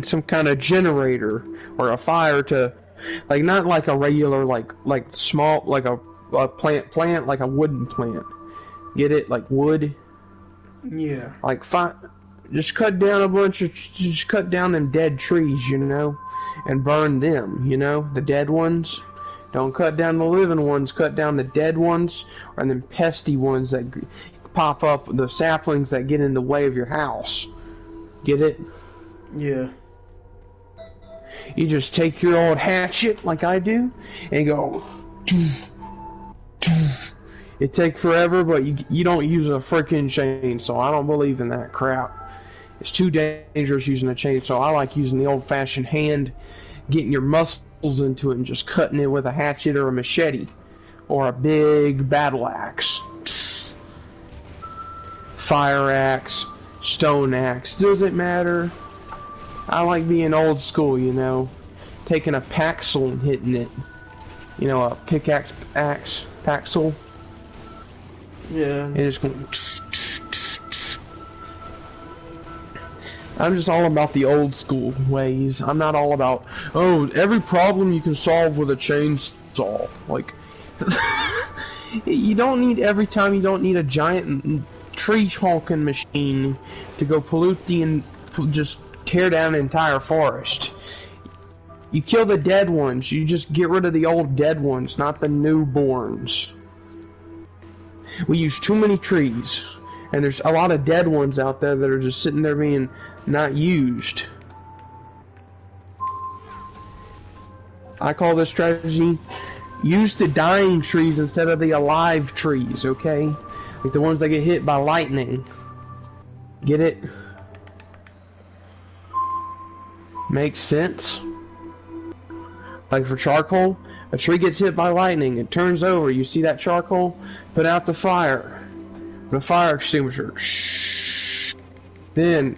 some kind of generator or a fire to, like, not like a regular, like small, like a plant, like a wooden plant. Get it? Like wood. Yeah. Like, just cut down them dead trees, you know, and burn them, you know, the dead ones. Don't cut down the living ones, cut down the dead ones, and then pesty ones that pop up, the saplings that get in the way of your house. Get it? Yeah. You just take your old hatchet, like I do, and go... It takes forever, but you don't use a freaking chainsaw. I don't believe in that crap. It's too dangerous using a chainsaw. I like using the old-fashioned hand, getting your muscles into it and just cutting it with a hatchet or a machete or a big battle axe. Fire axe, stone axe, doesn't matter. I like being old school, you know. Taking a paxel and hitting it. You know, a pickaxe paxel. Yeah. And it's going. I'm just all about the old school ways. I'm not all about, oh, every problem you can solve with a chainsaw. Like, you don't need, every time you don't need a giant tree honking machine to go pollute just tear down an entire forest. You kill the dead ones. You just get rid of the old dead ones, not the newborns. We use too many trees, and there's a lot of dead ones out there that are just sitting there being not used. I call this strategy, use the dying trees instead of the alive trees, okay? Like the ones that get hit by lightning. Get it? Makes sense? Like for charcoal, a tree gets hit by lightning, it turns over, you see that charcoal? Put out the fire. The fire extinguisher. Shh. Then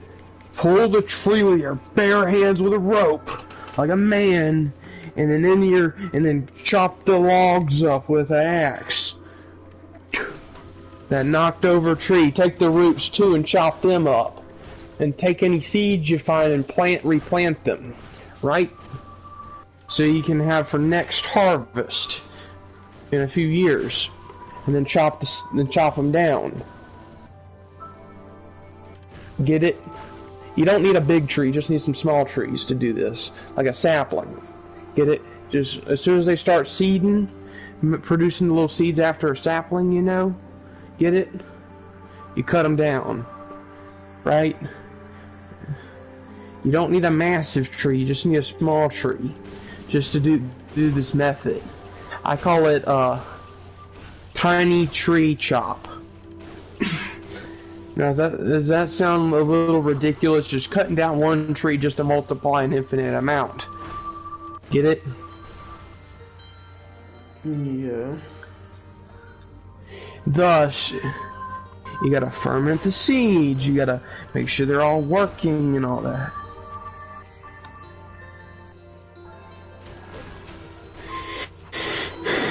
pull the tree with your bare hands with a rope, like a man, and then chop the logs up with an axe. That knocked over tree, take the roots too and chop them up. And take any seeds you find and replant them. Right? So you can have for next harvest in a few years. And then chop them down. Get it? You don't need a big tree, you just need some small trees to do this. Like a sapling. Get it? Just as soon as they start seeding, producing the little seeds after a sapling, you know? Get it? You cut them down. Right? You don't need a massive tree, you just need a small tree. Just to do this method. I call it, tiny tree chop. Now, does that sound a little ridiculous? Just cutting down one tree just to multiply an infinite amount. Get it? Yeah. Thus, you gotta ferment the seeds, you gotta make sure they're all working and all that.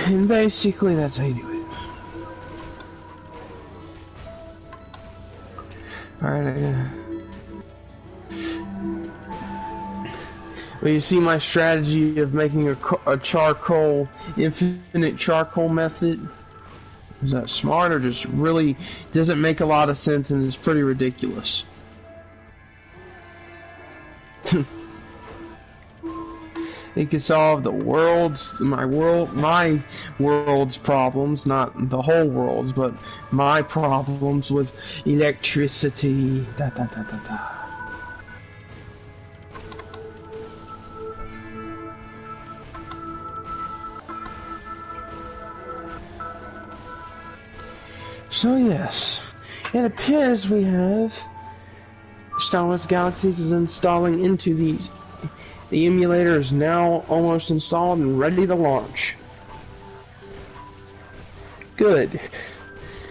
And basically, that's how you do it. Alright, well, you see my strategy of making a charcoal, infinite charcoal method? Is that smart or just really doesn't make a lot of sense and is pretty ridiculous? It could solve my world's problems, not the whole world's, but my problems with electricity. Da da da da da. So yes, it appears we have Star Wars Galaxies is installing into these. The emulator is now almost installed and ready to launch. Good.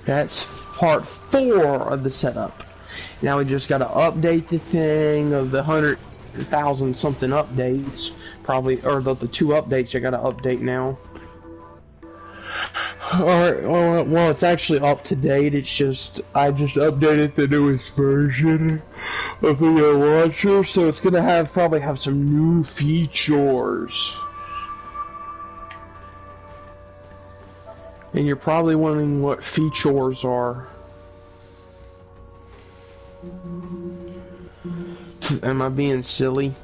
That's part 4 of the setup. Now we just gotta update the thing of the 100,000 something updates. Probably, or the 2 updates I gotta update now. Alright, well, it's actually up to date. It's just, I just updated the newest version of the launcher, so it's gonna probably have some new features. And you're probably wondering what features are. Am I being silly?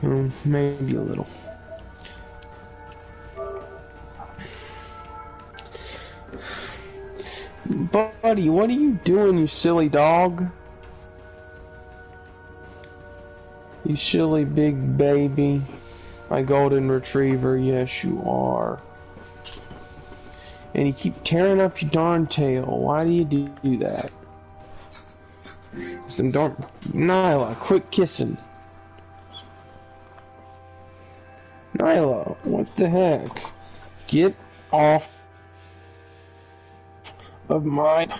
Maybe a little. Buddy, what are you doing, you silly dog? You silly big baby. My golden retriever, yes you are. And you keep tearing up your darn tail. Why do you do that? Listen, don't... Nyla, quit kissing. Nyla, what the heck? Get off of mine.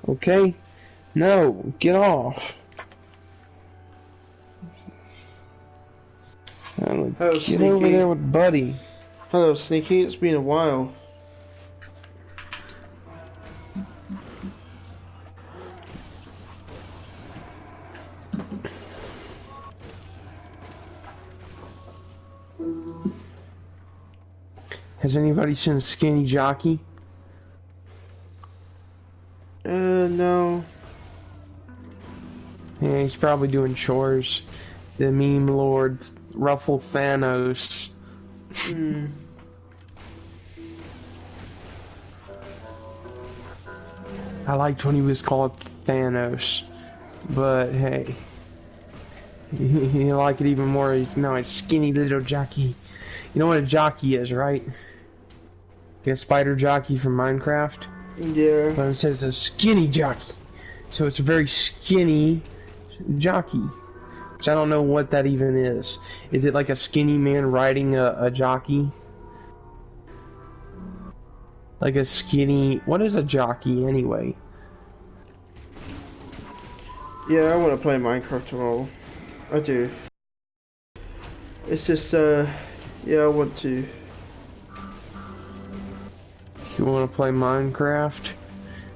Okay? No, get off. Hello, Get Sneaky. over there with Buddy. Hello, Sneaky. It's been a while. Has anybody seen Skinny Jockey? No. Yeah, he's probably doing chores. The meme lord, Ruffle Thanos. I liked when he was called Thanos, but hey, you like it even more now. It's Skinny Little Jockey. You know what a jockey is, right? A spider jockey from Minecraft. Yeah. But it says a skinny jockey, so it's a very skinny jockey. Which I don't know what that even is. Is it like a skinny man riding a jockey? Like a skinny... What is a jockey anyway? Yeah, I want to play Minecraft tomorrow. I do. It's just, yeah, I want to. You want to play Minecraft?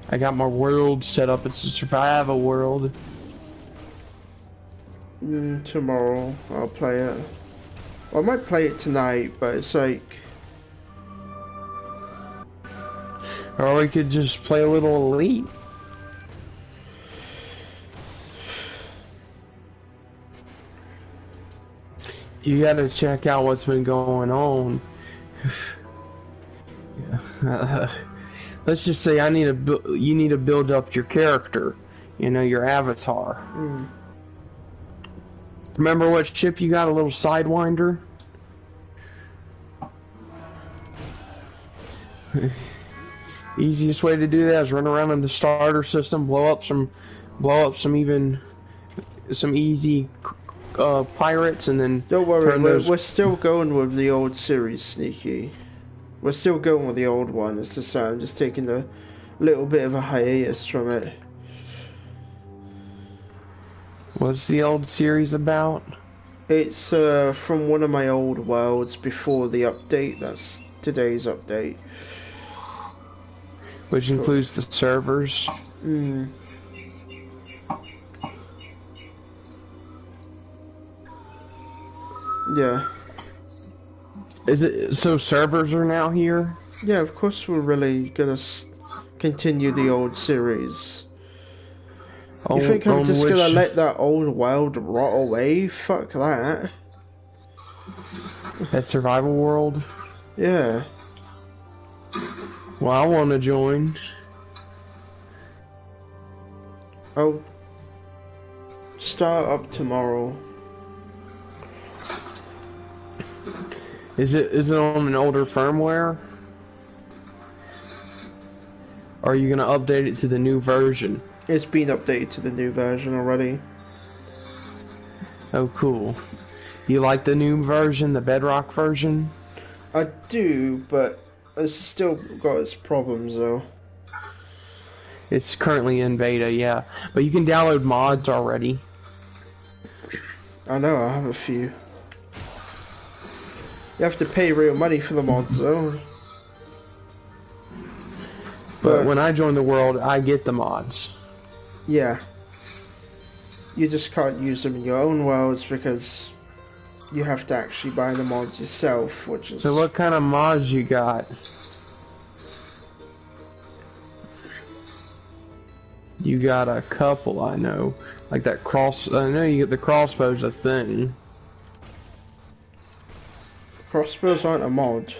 I got my world set up. It's a survival world. Tomorrow I'll play it. Well, I might play it tonight, but it's like... Or we could just play a little Elite. You gotta check out what's been going on. Let's just say you need to build up your character. You know, your avatar. Remember what ship you got? A little Sidewinder? Easiest way to do that is run around in the starter system, blow up some easy pirates, and then Don't worry, turn we're still going with the old series, Sneaky. We're still going with the old one. It's just I'm just taking a little bit of a hiatus from it. What's the old series about? It's from one of my old worlds before the update. That's today's update. Which includes the servers. Yeah. Is it so servers are now here? Yeah, of course we're really gonna continue the old series. You think I'm just gonna let that old world rot away? Fuck that. That survival world? Yeah. Well, I want to join. I'll start up tomorrow. Is it on an older firmware? Or are you gonna update it to the new version? It's been updated to the new version already. Oh, cool. You like the new version, the Bedrock version? I do, but it's still got its problems though. It's currently in beta, yeah. But you can download mods already. I know, I have a few. You have to pay real money for the mods though. But when I join the world, I get the mods. Yeah. You just can't use them in your own worlds because you have to actually buy the mods yourself, which is... So what kind of mods you got? You got a couple, I know. Like that I know you get the crossbow's a thing. Crossbows aren't a mod.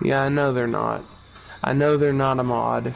Yeah, I know they're not. I know they're not a mod.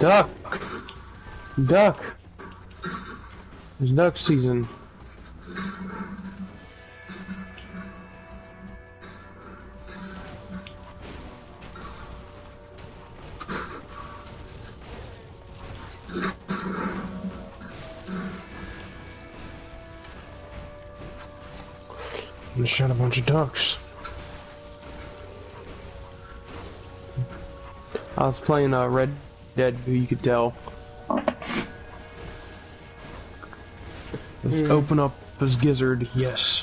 Duck! Duck! It's duck season. And shot a bunch of ducks. I was playing Red Dead, who you could tell. Let's open up his gizzard, yes.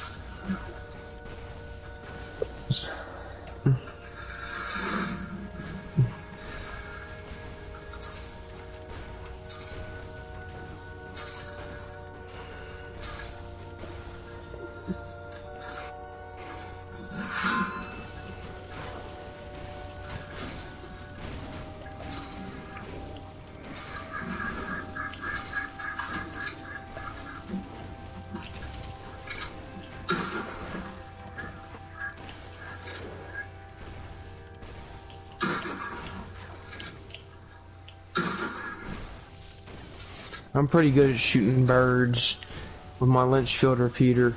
I'm pretty good at shooting birds with my Lynchfield repeater.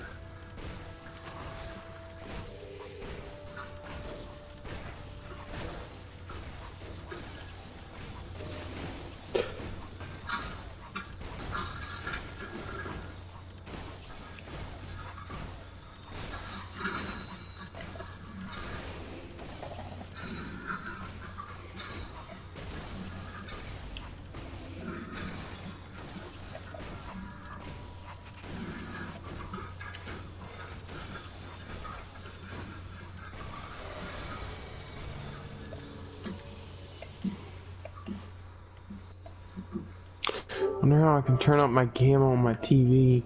I wonder how I can turn up my camo on my TV.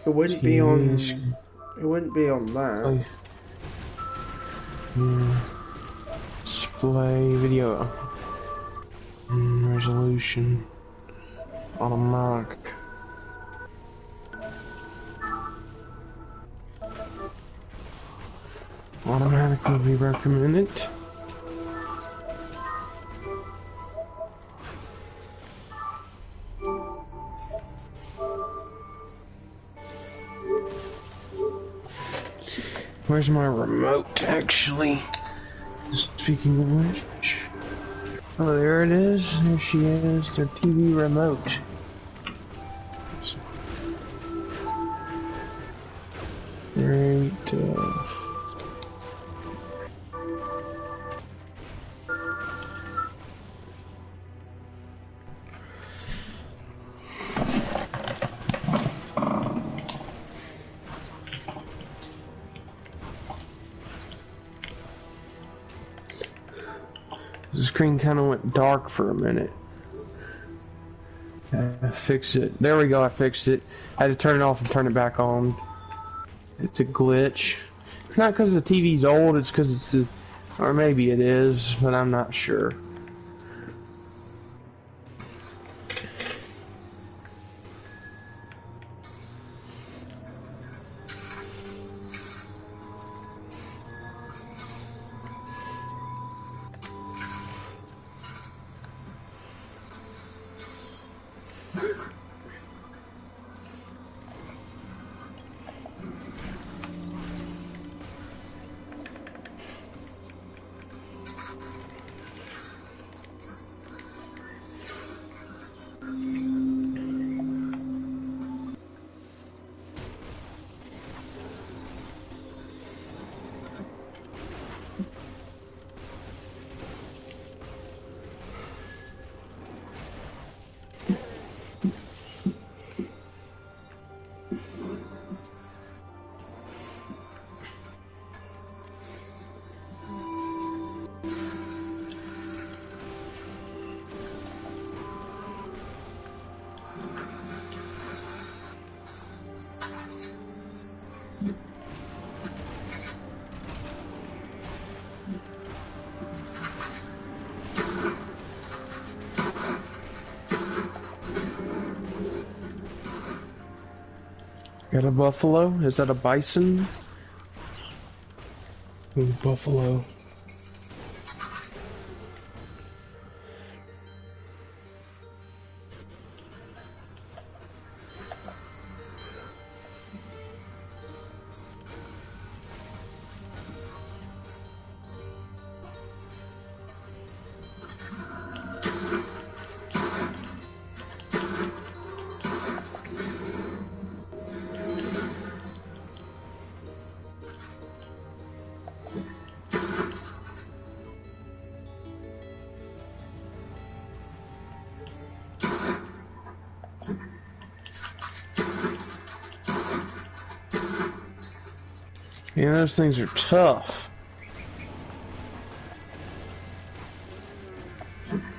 It wouldn't be on... It wouldn't be on that. Yeah. Display video. Resolution. Automatic. Automatic would be recommended. Where's my remote, actually? Speaking of which... Oh, there it is. There she is. Their TV remote. Right, the screen kind of went dark for a minute. Fix it. There we go, I fixed it. I had to turn it off and turn it back on. It's a glitch. It's not because the TV's old, it's because it's the... Or maybe it is, but I'm not sure. Got a buffalo? Is that a bison? Ooh, buffalo. Yeah, those things are tough.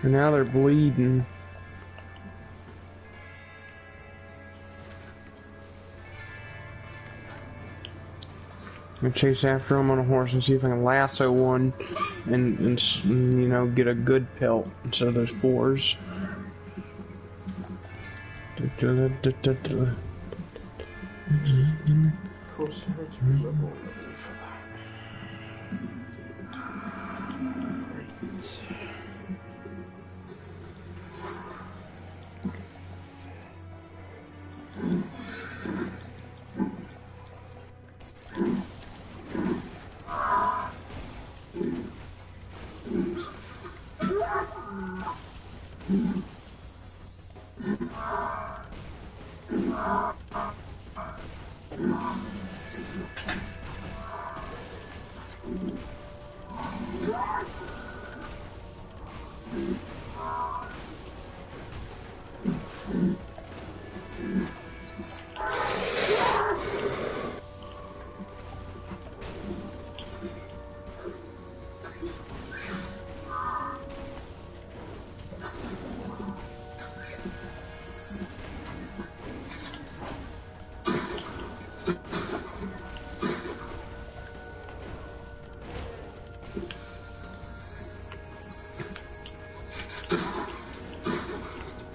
And now they're bleeding. I'm gonna chase after them on a horse and see if I can lasso one and you know, get a good pelt instead of those fours. Cross territory level for that.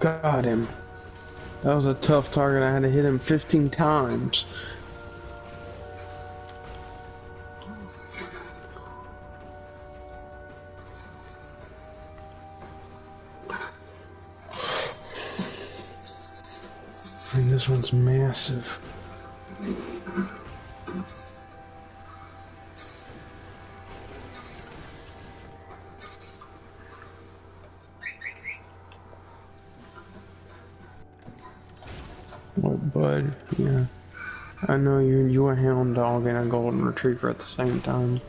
Got him. That was a tough target. I had to hit him 15 times. And this one's massive. Oh, bud, yeah. I know you're a hound dog and a golden retriever at the same time.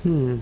Hmm.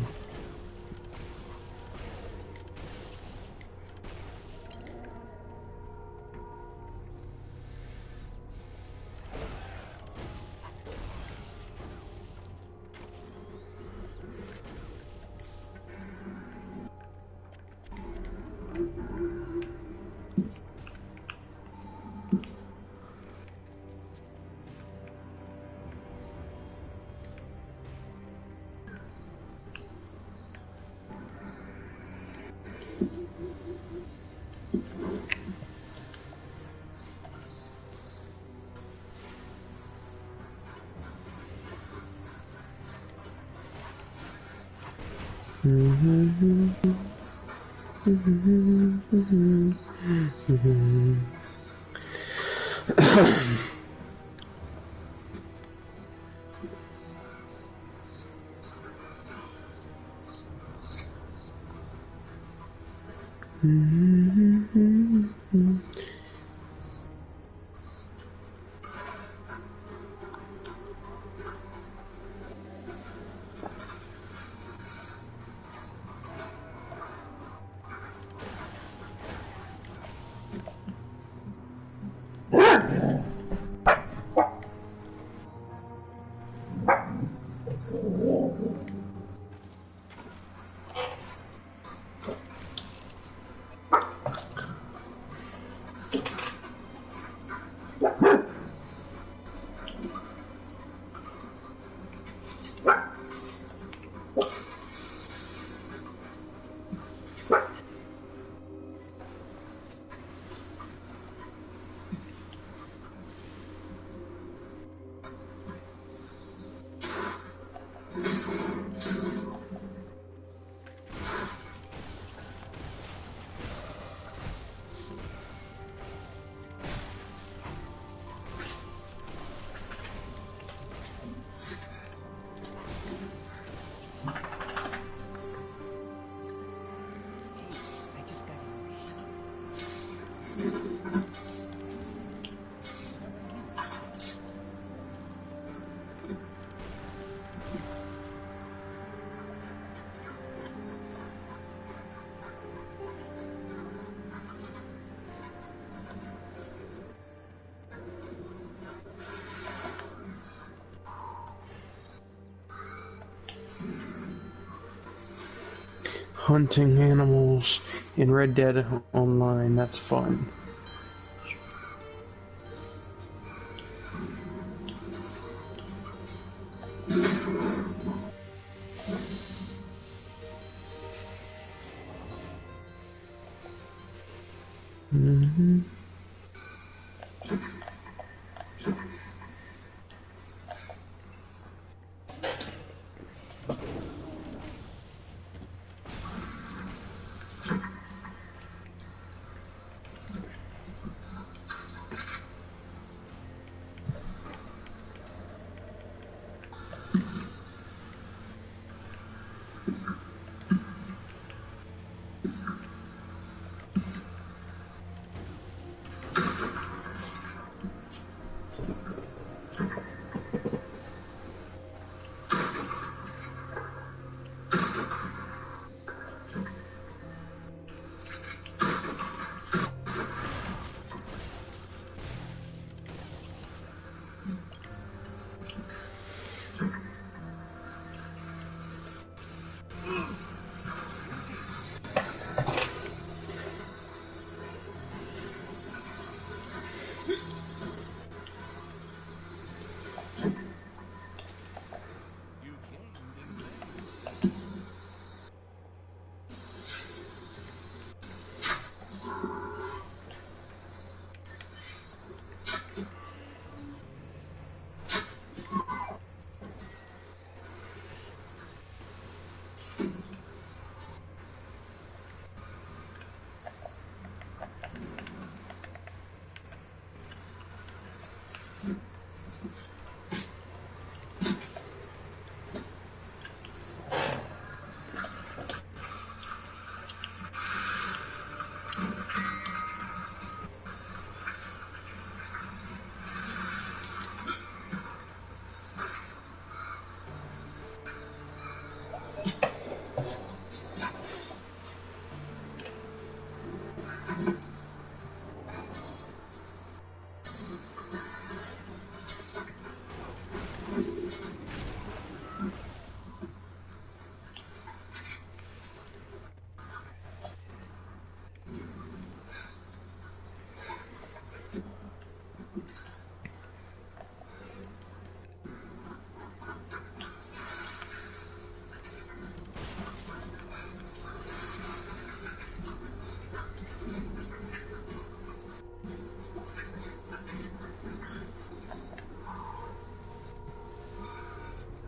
Hunting animals in Red Dead Online, that's fun.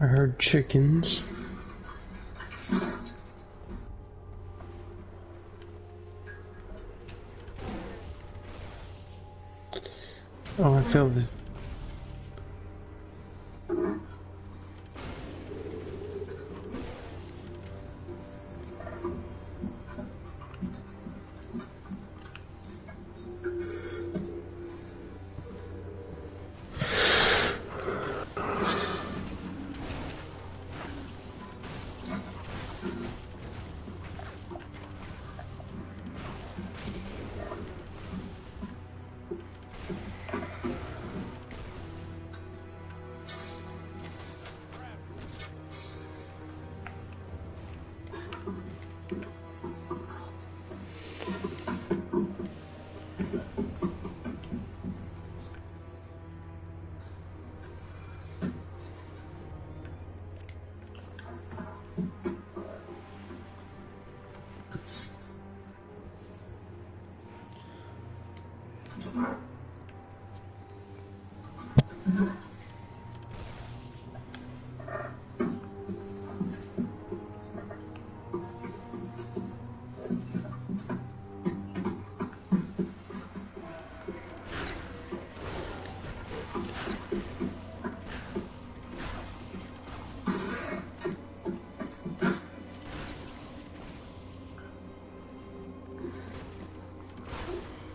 I heard chickens. Oh, I feel the...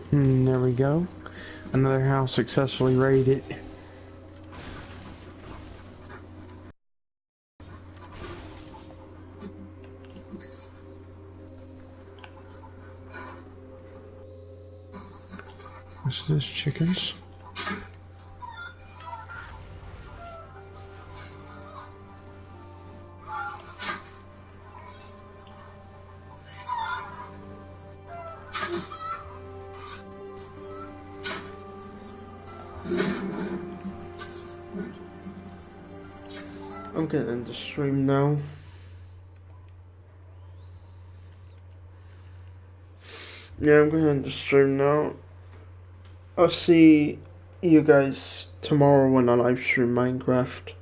There we go. Another house successfully raided. What's this? Chickens? I'm getting into stream now. Yeah, I'm going to end the stream now. I'll see you guys tomorrow when I live stream Minecraft.